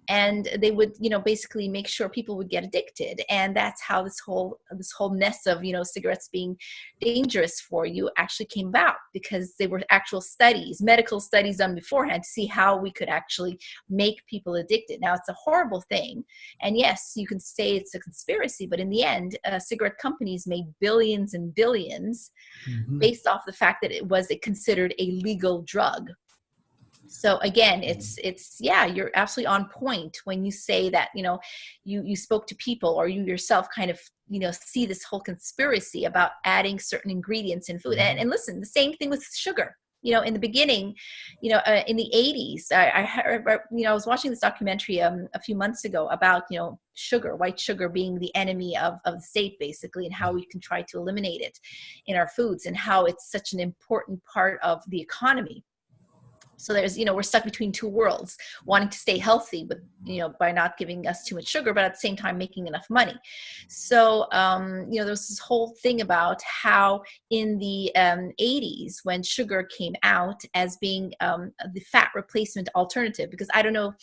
and they would, basically make sure people would get addicted. And that's how this whole mess of, cigarettes being dangerous for you actually came about, because there were actual studies, medical studies done beforehand to see how we could actually make people addicted. Now, it's a horrible thing. And yes, you can say it's a conspiracy, but in the end, cigarette companies made billions and billions based off the fact that it was considered a legal drug. So again, you're absolutely on point when you say that, you spoke to people, or you yourself kind of, see this whole conspiracy about adding certain ingredients in food. And listen, the same thing with sugar. In the beginning, in the 80s, I heard, I was watching this documentary a few months ago about, sugar, white sugar being the enemy of the state, basically, and how we can try to eliminate it in our foods, and how it's such an important part of the economy. So there's, we're stuck between two worlds, wanting to stay healthy, but, by not giving us too much sugar, but at the same time making enough money. So, there was this whole thing about how in the 80s, when sugar came out as being the fat replacement alternative, because I don't know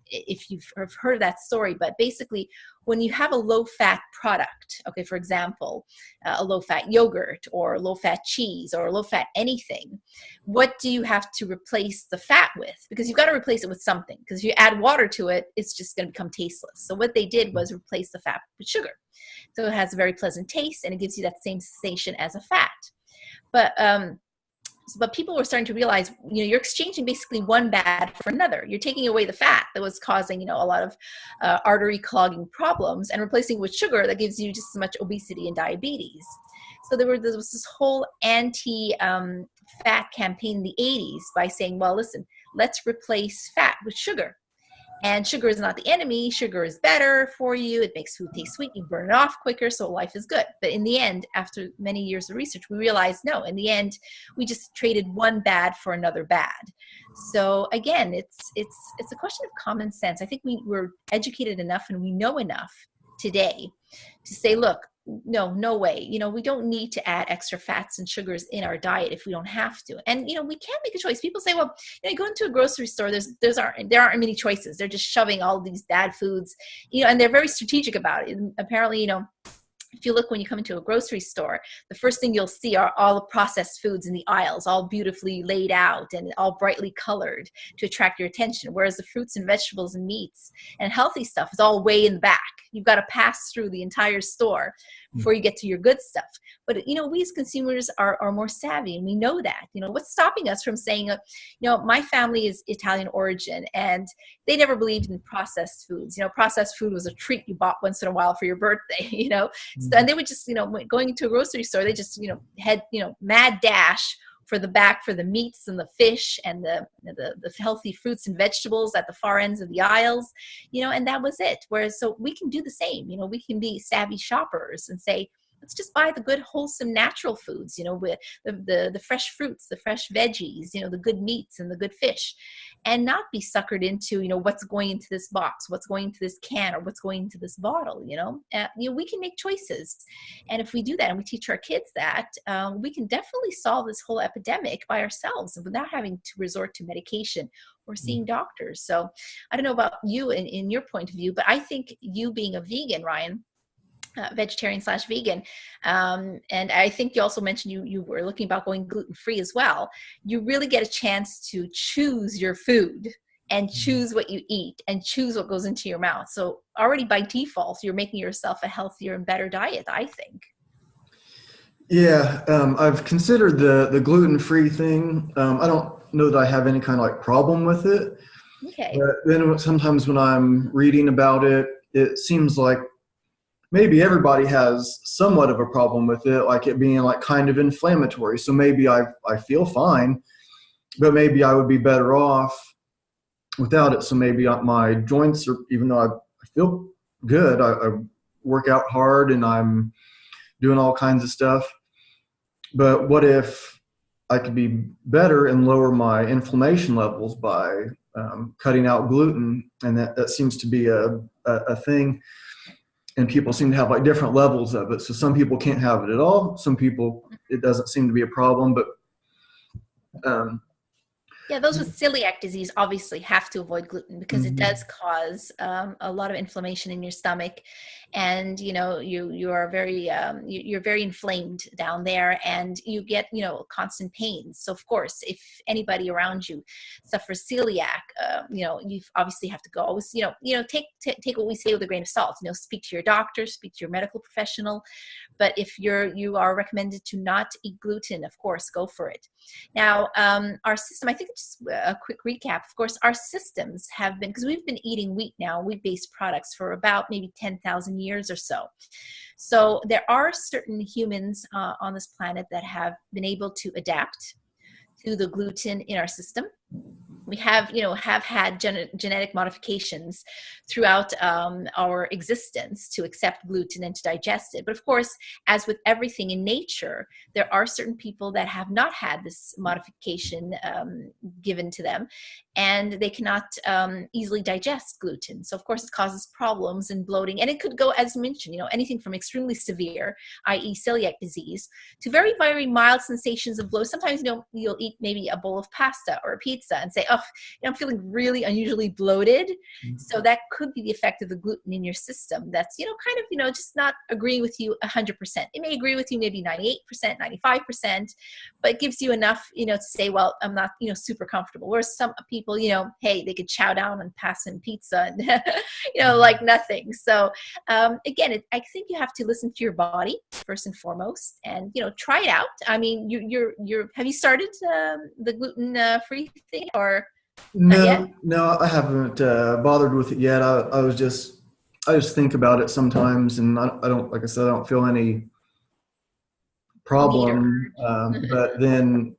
if you've heard of that story, but basically, when you have a low-fat product, okay, for example, a low-fat yogurt or low-fat cheese or low-fat anything, what do you have to replace the fat with? Because you've got to replace it with something, because if you add water to it, it's just going to become tasteless. So what they did was replace the fat with sugar. So it has a very pleasant taste, and it gives you that same sensation as a fat. But people were starting to realize, you're exchanging basically one bad for another. You're taking away the fat that was causing, a lot of artery clogging problems, and replacing it with sugar that gives you just as much obesity and diabetes. So there was this whole anti-fat campaign in the 80s by saying, well, listen, let's replace fat with sugar. And sugar is not the enemy. Sugar is better for you. It makes food taste sweet. You burn it off quicker, so life is good. But in the end, after many years of research, we realized, no, in the end, we just traded one bad for another bad. So again, it's a question of common sense. I think we're educated enough, and we know enough today to say, look, no way. We don't need to add extra fats and sugars in our diet if we don't have to. And, we can make a choice. People say, well, you go into a grocery store, there aren't many choices. They're just shoving all these bad foods, and they're very strategic about it. And apparently, if you look when you come into a grocery store, the first thing you'll see are all the processed foods in the aisles, all beautifully laid out and all brightly colored to attract your attention. Whereas the fruits and vegetables and meats and healthy stuff is all way in the back. You've got to pass through the entire store before you get to your good stuff. But, we as consumers are more savvy, and we know that. What's stopping us from saying, my family is Italian origin, and they never believed in processed foods. Processed food was a treat you bought once in a while for your birthday, So, and they would just, going into a grocery store, they just, had, mad dash for the meats and the fish and the healthy fruits and vegetables at the far ends of the aisles, and that was it. Whereas, so we can do the same, we can be savvy shoppers and say, let's just buy the good, wholesome, natural foods, with the fresh fruits, the fresh veggies, the good meats and the good fish, and not be suckered into, what's going into this box, what's going into this can, or what's going into this bottle. We can make choices. And if we do that and we teach our kids that, we can definitely solve this whole epidemic by ourselves and without having to resort to medication or seeing doctors. So I don't know about you in your point of view, but I think you being a vegan, Ryan, vegetarian/vegan. And I think you also mentioned you were looking about going gluten-free as well. You really get a chance to choose your food and choose what you eat and choose what goes into your mouth. So already by default, you're making yourself a healthier and better diet, I think. Yeah, I've considered the gluten-free thing. I don't know that I have any kind of like problem with it. Okay. But then sometimes when I'm reading about it, it seems like maybe everybody has somewhat of a problem with it, like it being like kind of inflammatory. So maybe I feel fine, but maybe I would be better off without it. So maybe my joints are, even though I feel good, I work out hard and I'm doing all kinds of stuff. But what if I could be better and lower my inflammation levels by cutting out gluten? And that seems to be a thing. And people seem to have like different levels of it. So some people can't have it at all. Some people, it doesn't seem to be a problem, but yeah, those with celiac disease obviously have to avoid gluten because it does cause a lot of inflammation in your stomach, and you are very you're very inflamed down there, and you get constant pains. So of course, if anybody around you suffers celiac, you obviously have to go always take what we say with a grain of salt. Speak to your doctor, speak to your medical professional. But if you are recommended to not eat gluten, of course, go for it. Now, our system, I think just a quick recap, of course, our systems have been, because we've been eating wheat-based products for about maybe 10,000 years or so. So there are certain humans on this planet that have been able to adapt to the gluten in our system. We have had genetic modifications throughout our existence to accept gluten and to digest it. But of course, as with everything in nature, there are certain people that have not had this modification given to them, and they cannot easily digest gluten. So of course, it causes problems and bloating, and it could go, as mentioned, anything from extremely severe, i.e. celiac disease, to very, very mild sensations of bloat. Sometimes, you'll eat maybe a bowl of pasta or a pizza and say, oh, I'm feeling really unusually bloated. So that could be the effect of the gluten in your system. That's, kind of, just not agreeing with you 100%. It may agree with you maybe 98%, 95%, but it gives you enough, to say, well, I'm not, super comfortable. Whereas some people, hey, they could chow down on pasta and pizza and, like nothing. So again, I think you have to listen to your body first and foremost, and, try it out. I mean, have you started the gluten-free thing or not yet? No, I haven't bothered with it yet. I just think about it sometimes, and I don't, like I said, I don't feel any problem. But then,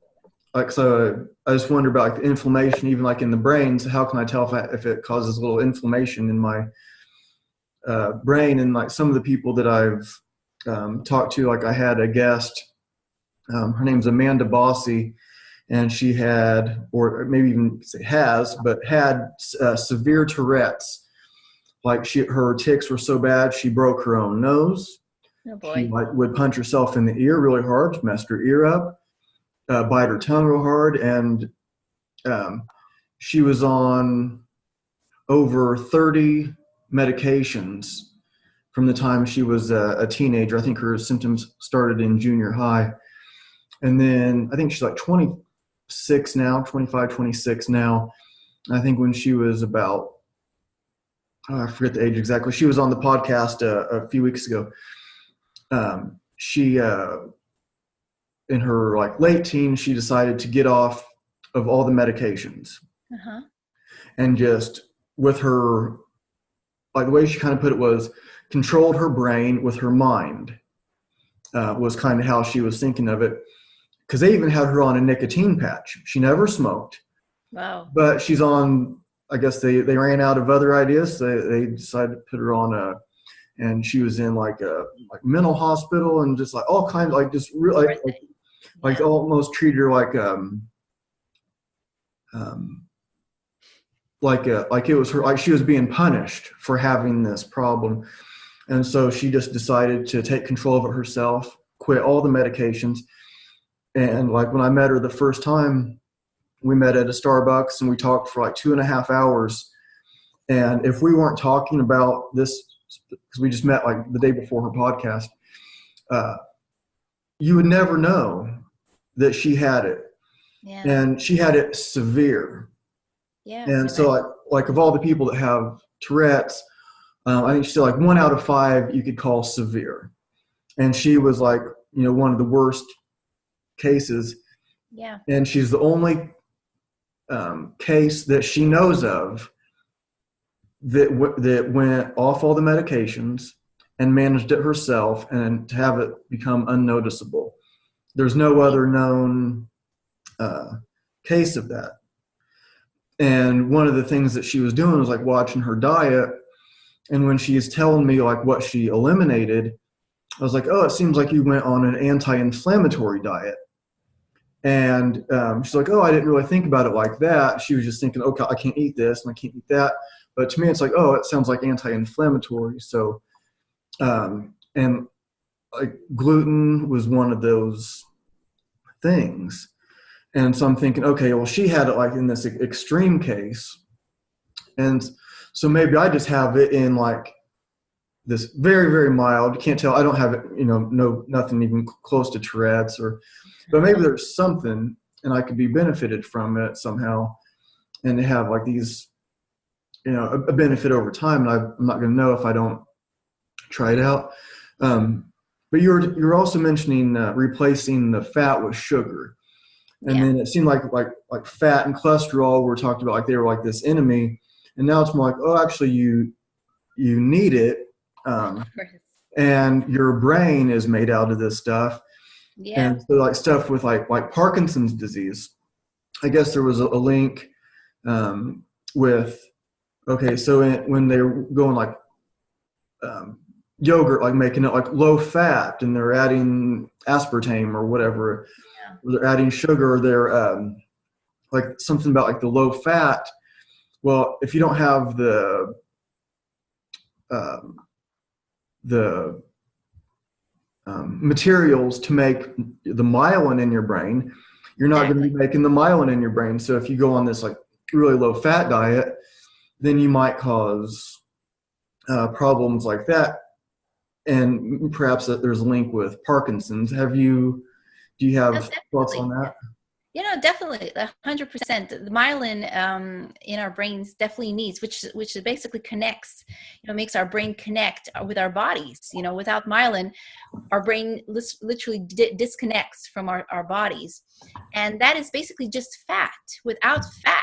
so I just wonder about like the inflammation, even like in the brain. So how can I tell if it causes a little inflammation in my brain? And like some of the people that I've talked to, like I had a guest, her name's Amanda Bossy, and she had, or maybe even has, but had severe Tourette's. Like her tics were so bad, she broke her own nose. Oh boy. She would punch herself in the ear really hard, messed her ear up, bite her tongue real hard, and she was on over 30 medications from the time she was a teenager. I think her symptoms started in junior high. And then I think she's like 26 now, 25, 26 now. I think when she was about, I forget the age exactly. She was on the podcast a few weeks ago. She, in her like late teens, she decided to get off of all the medications. And just with her, like the way she kind of put it was, controlled her brain with her mind, was kind of how she was thinking of it. because they even had her on a nicotine patch. She never smoked, Wow. but she's on, I guess they ran out of other ideas. So they decided to put her on and she was in like a mental hospital and just like all kinds of like just really like almost treated her um, like it was her, like she was being punished for having this problem. And so she just decided to take control of it herself, quit all the medications. And like when I met her the first time, we met at a Starbucks and we talked for like 2.5 hours. And if we weren't talking about this, because we just met like the day before her podcast, you would never know that she had it. Yeah. And she had it severe. Yeah. And so like of all the people that have Tourette's, I think she's like 1 out of 5 you could call severe. And she was like, one of the worst cases. Yeah. And she's the only case that she knows of that went off all the medications and managed it herself and to have it become unnoticeable. There's no other known case of that. And one of the things that she was doing was like watching her diet. And when she is telling me like what she eliminated, I was like, oh, it seems like you went on an anti-inflammatory diet. And she's like, oh, I didn't really think about it like that. She was just thinking, okay, I can't eat this and I can't eat that. But to me, it's like, oh, it sounds like anti-inflammatory. So, and like gluten was one of those things. And so I'm thinking, okay, well, she had it like in this extreme case. And so maybe I just have it in like this very, very mild, can't tell. I don't have it, nothing even close to Tourette's but maybe there's something and I could be benefited from it somehow and they have like these, a benefit over time. And I'm not going to know if I don't try it out. But you're also mentioning replacing the fat with sugar. And then it seemed like fat and cholesterol were talked about like they were like this enemy. And now it's more like, oh, actually you need it. And your brain is made out of this stuff. Yeah. And so like stuff with like Parkinson's disease, I guess there was a link with, okay, so when they were going like yogurt, like making it like low fat and they're adding aspartame or whatever, or they're adding sugar, they're like something about like the low fat. Well, if you don't have the materials to make the myelin in your brain, you're not going to be making the myelin in your brain. So if you go on this like really low fat diet, then you might cause problems like that. And perhaps that there's a link with Parkinson's. Do you have thoughts on that? Definitely 100%. The myelin in our brains definitely needs, which basically connects, makes our brain connect with our bodies. Without myelin, our brain literally disconnects from our bodies. And that is basically just fat. Without fat,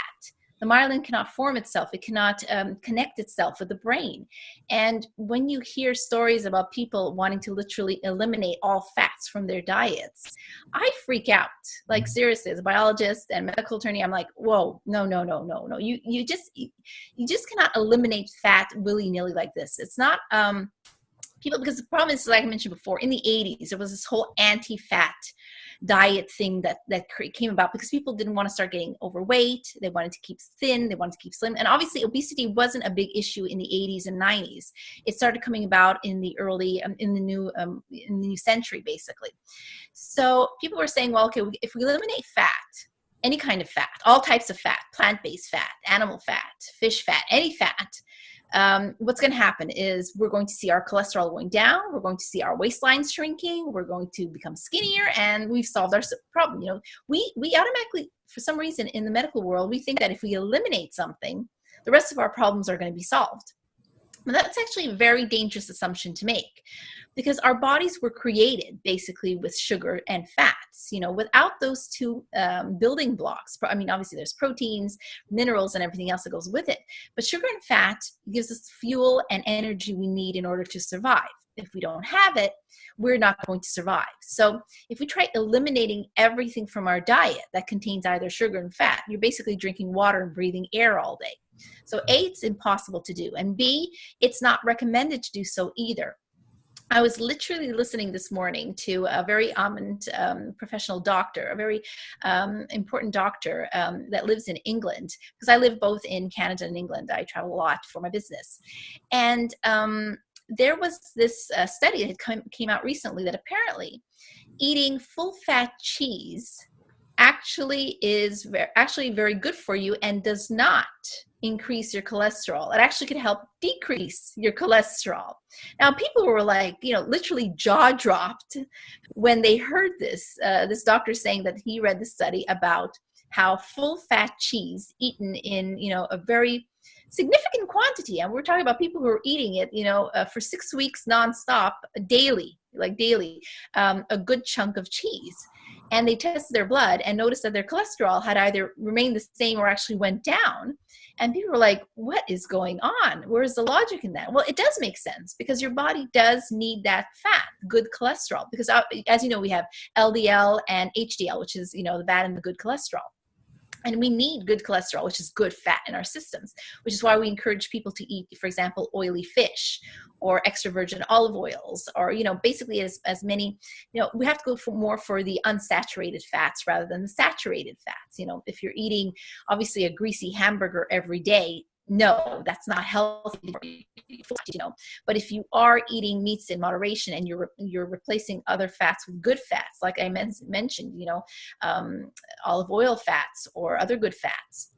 the myelin cannot form itself. It cannot connect itself with the brain. And when you hear stories about people wanting to literally eliminate all fats from their diets, I freak out. Like seriously, as a biologist and medical attorney, I'm like, whoa, no. You just cannot eliminate fat willy-nilly like this. It's not people, because the problem is, like I mentioned before, in the 80s, there was this whole anti-fat diet thing that came about because people didn't want to start getting overweight. They wanted to keep thin. They wanted to keep slim. And obviously obesity wasn't a big issue in the 80s and 90s. It started coming about in the early, in the new century, basically. So people were saying, well, okay, if we eliminate fat, any kind of fat, all types of fat, plant-based fat, animal fat, fish fat, any fat, what's going to happen is we're going to see our cholesterol going down. We're going to see our waistlines shrinking. We're going to become skinnier, and we've solved our problem. We automatically, for some reason in the medical world, we think that if we eliminate something, the rest of our problems are going to be solved. But that's actually a very dangerous assumption to make, because our bodies were created basically with sugar and fats. Without those two building blocks, I mean, obviously there's proteins, minerals, and everything else that goes with it. But sugar and fat gives us fuel and energy we need in order to survive. If we don't have it, we're not going to survive. So if we try eliminating everything from our diet that contains either sugar and fat, you're basically drinking water and breathing air all day. So A, it's impossible to do. And B, it's not recommended to do so either. I was literally listening this morning to a very eminent professional doctor, a very important doctor that lives in England, because I live both in Canada and England. I travel a lot for my business. And there was this study that came out recently that apparently eating full-fat cheese actually is actually very good for you and does not increase your cholesterol. It actually could help decrease your cholesterol. Now, people were like, literally jaw dropped when they heard this. This doctor saying that he read the study about how full-fat cheese eaten in, a very significant quantity, and we're talking about people who are eating it, for 6 weeks nonstop, daily, a good chunk of cheese. And they tested their blood and noticed that their cholesterol had either remained the same or actually went down. And people were like, what is going on? Where's the logic in that? Well, it does make sense because your body does need that fat, good cholesterol. Because as you know, we have LDL and HDL, which is, the bad and the good cholesterol. And we need good cholesterol, which is good fat in our systems, which is why we encourage people to eat, for example, oily fish or extra virgin olive oils, or, basically as many, we have to go for more for the unsaturated fats rather than the saturated fats. If you're eating obviously a greasy hamburger every day, no, that's not healthy, but if you are eating meats in moderation and you're replacing other fats with good fats, like I mentioned, olive oil fats or other good fats,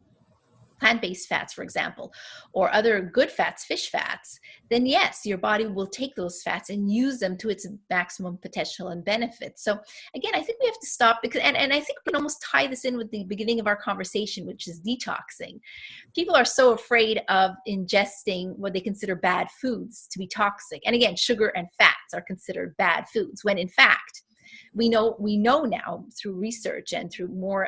plant-based fats, for example, or other good fats, fish fats, then yes, your body will take those fats and use them to its maximum potential and benefit. So again, I think we have to stop because, and I think we can almost tie this in with the beginning of our conversation, which is detoxing. People are so afraid of ingesting what they consider bad foods to be toxic. And again, sugar and fats are considered bad foods, when in fact, we know now through research and through more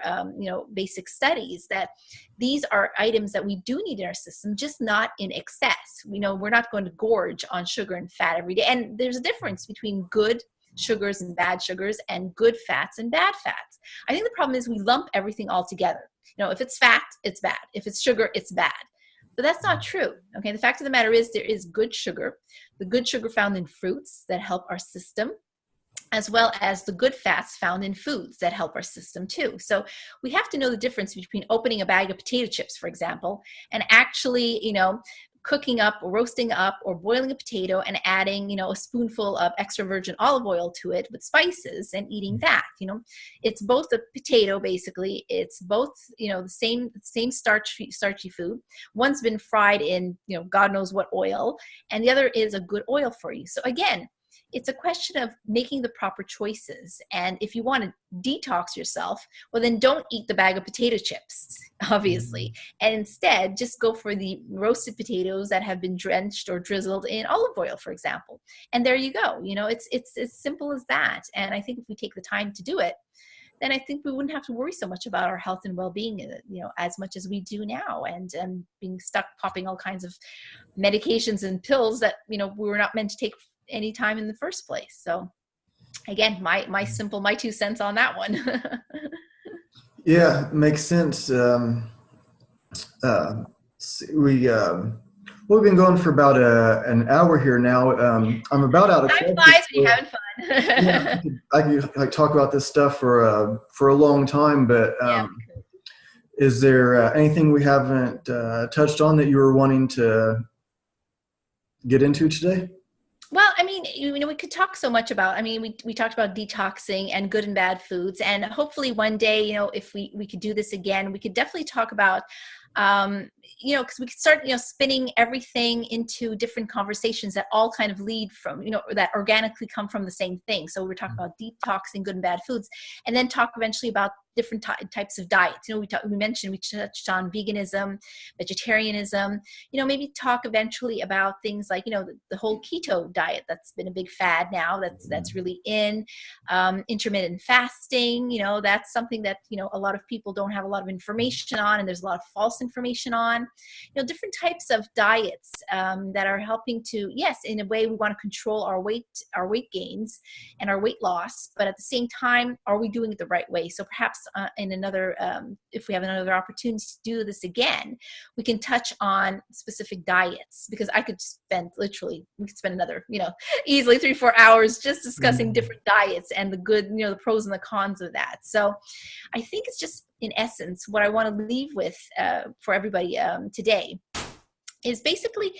basic studies that these are items that we do need in our system, just not in excess. We're not going to gorge on sugar and fat every day. And there's a difference between good sugars and bad sugars and good fats and bad fats. I think the problem is we lump everything all together. If it's fat, it's bad. If it's sugar, it's bad. But that's not true. Okay. The fact of the matter is there is good sugar, the good sugar found in fruits that help our system, as well as the good fats found in foods that help our system too. So we have to know the difference between opening a bag of potato chips, for example, and actually, cooking up or roasting up or boiling a potato and adding, a spoonful of extra virgin olive oil to it with spices and eating that. It's both a potato, basically. It's both, the same starchy food. One's been fried in, God knows what oil, and the other is a good oil for you. So again, it's a question of making the proper choices. And if you want to detox yourself, well, then don't eat the bag of potato chips, obviously. And instead, just go for the roasted potatoes that have been drenched or drizzled in olive oil, for example. And there you go. It's as simple as that. And I think if we take the time to do it, then I think we wouldn't have to worry so much about our health and well-being, as much as we do now, and being stuck popping all kinds of medications and pills that, we were not meant to take any time in the first place. So again, my 2 cents on that one. Yeah, makes sense. We've been going for about an hour here now. I'm about out of time flies when you're having fun. Yeah, I could talk about this stuff for a long time, but is there anything we haven't touched on that you were wanting to get into today? Well, I mean, we could talk so much about, we talked about detoxing and good and bad foods, and hopefully one day, if we could do this again, we could definitely talk about, because we could start, spinning everything into different conversations that all kind of lead from, that organically come from the same thing. So we're talking about detoxing good and bad foods, and then talk eventually about different types of diets. We touched on veganism, vegetarianism, maybe talk eventually about things like, the whole keto diet that's been a big fad now, that's really in, intermittent fasting, that's something that, a lot of people don't have a lot of information on, and there's a lot of false information on. on, different types of diets that are helping to, yes, in a way we want to control our weight gains and our weight loss, but at the same time, are we doing it the right way? So perhaps in another, if we have another opportunity to do this again, we can touch on specific diets, because I could spend we could spend another, easily 3-4 hours just discussing different diets and the good, the pros and the cons of that. So I think it's just, in essence, what I want to leave with for everybody today is basically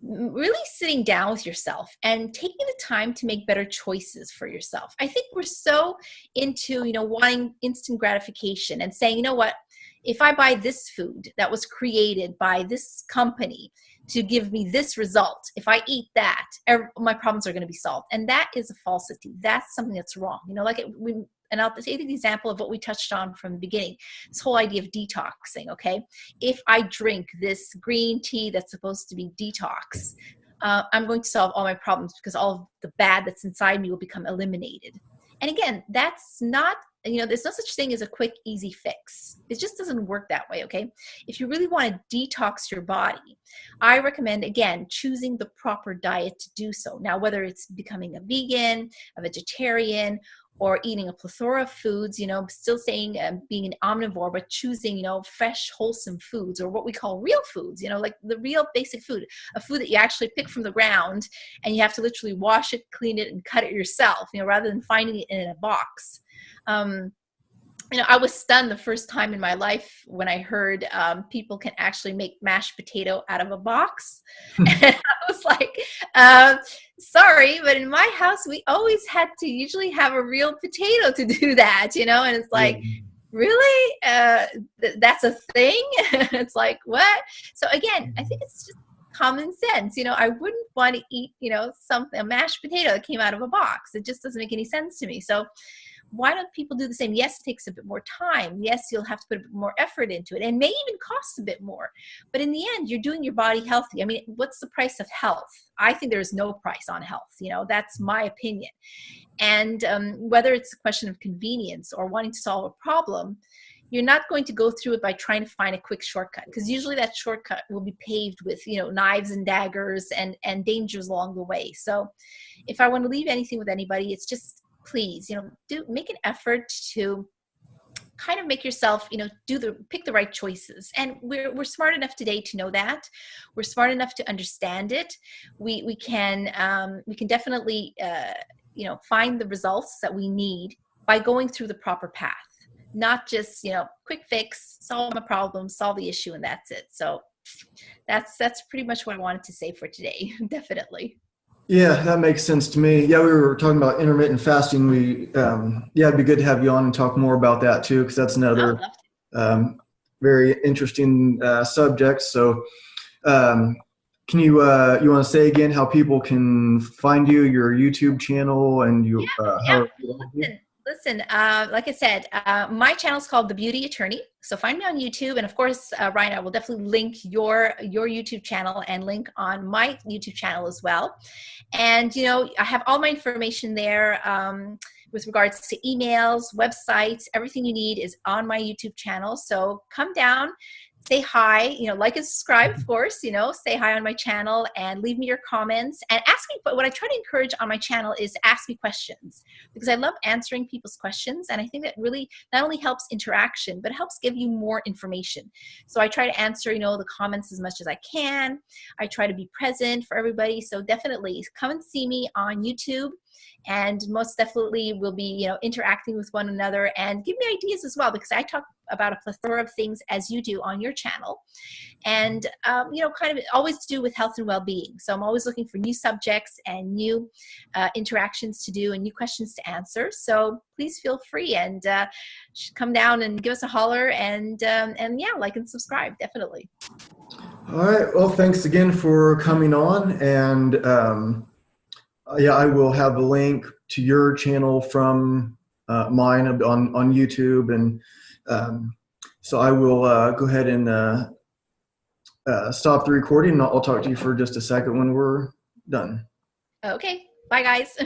really sitting down with yourself and taking the time to make better choices for yourself. I think we're so into, wanting instant gratification and saying, you know what, if I buy this food that was created by this company to give me this result, if I eat that, my problems are going to be solved. And that is a falsity. That's something that's wrong. And I'll take the example of what we touched on from the beginning, this whole idea of detoxing, okay? If I drink this green tea that's supposed to be detox, I'm going to solve all my problems because all of the bad that's inside me will become eliminated. And again, that's not, there's no such thing as a quick, easy fix. It just doesn't work that way, okay? If you really want to detox your body, I recommend, again, choosing the proper diet to do so. Now, whether it's becoming a vegan, a vegetarian, or eating a plethora of foods, still saying being an omnivore, but choosing, fresh, wholesome foods, or what we call real foods, like the real basic food, a food that you actually pick from the ground and you have to literally wash it, clean it, and cut it yourself, rather than finding it in a box. I was stunned the first time in my life when I heard people can actually make mashed potato out of a box. And I was like, sorry, but in my house, we always had to usually have a real potato to do that, and it's like, really? That's a thing? It's like, what? So again, I think it's just common sense. I wouldn't want to eat, a mashed potato that came out of a box. It just doesn't make any sense to me. So why don't people do the same? Yes, it takes a bit more time. Yes, you'll have to put a bit more effort into it, and may even cost a bit more. But in the end, you're doing your body healthy. I mean, what's the price of health? I think there's no price on health. That's my opinion. And whether it's a question of convenience or wanting to solve a problem, you're not going to go through it by trying to find a quick shortcut, because usually that shortcut will be paved with, knives and daggers and dangers along the way. So if I want to leave anything with anybody, it's just, please, make an effort to kind of make yourself, pick the right choices. And we're smart enough today to know that. We're smart enough to understand it. We can definitely, find the results that we need by going through the proper path, not just, quick fix, solve a problem, solve the issue, and that's it. So that's pretty much what I wanted to say for today. Definitely. Yeah, that makes sense to me. Yeah, we were talking about intermittent fasting. It'd be good to have you on and talk more about that too, because that's another very interesting subject. So, can you want to say again how people can find you, your YouTube channel, and you? Listen, like I said, my channel is called The Beauty Attorney. So find me on YouTube. And of course, Ryan, I will definitely link your YouTube channel and link on my YouTube channel as well. And, I have all my information there with regards to emails, websites, everything you need is on my YouTube channel. So come down, say hi, like and subscribe, of course, say hi on my channel and leave me your comments and ask me. But what I try to encourage on my channel is ask me questions, because I love answering people's questions. And I think that really not only helps interaction, but helps give you more information. So I try to answer, the comments as much as I can. I try to be present for everybody. So definitely come and see me on YouTube. And most definitely we'll be, interacting with one another, and give me ideas as well, because I talk about a plethora of things as you do on your channel, and kind of always to do with health and well-being. So I'm always looking for new subjects and new interactions to do and new questions to answer. So please feel free and come down and give us a holler, and like and subscribe, definitely. All right. Well, thanks again for coming on, and I will have a link to your channel from mine on YouTube, and so I will go ahead and stop the recording, and I'll talk to you for just a second when we're done. Okay. Bye, guys.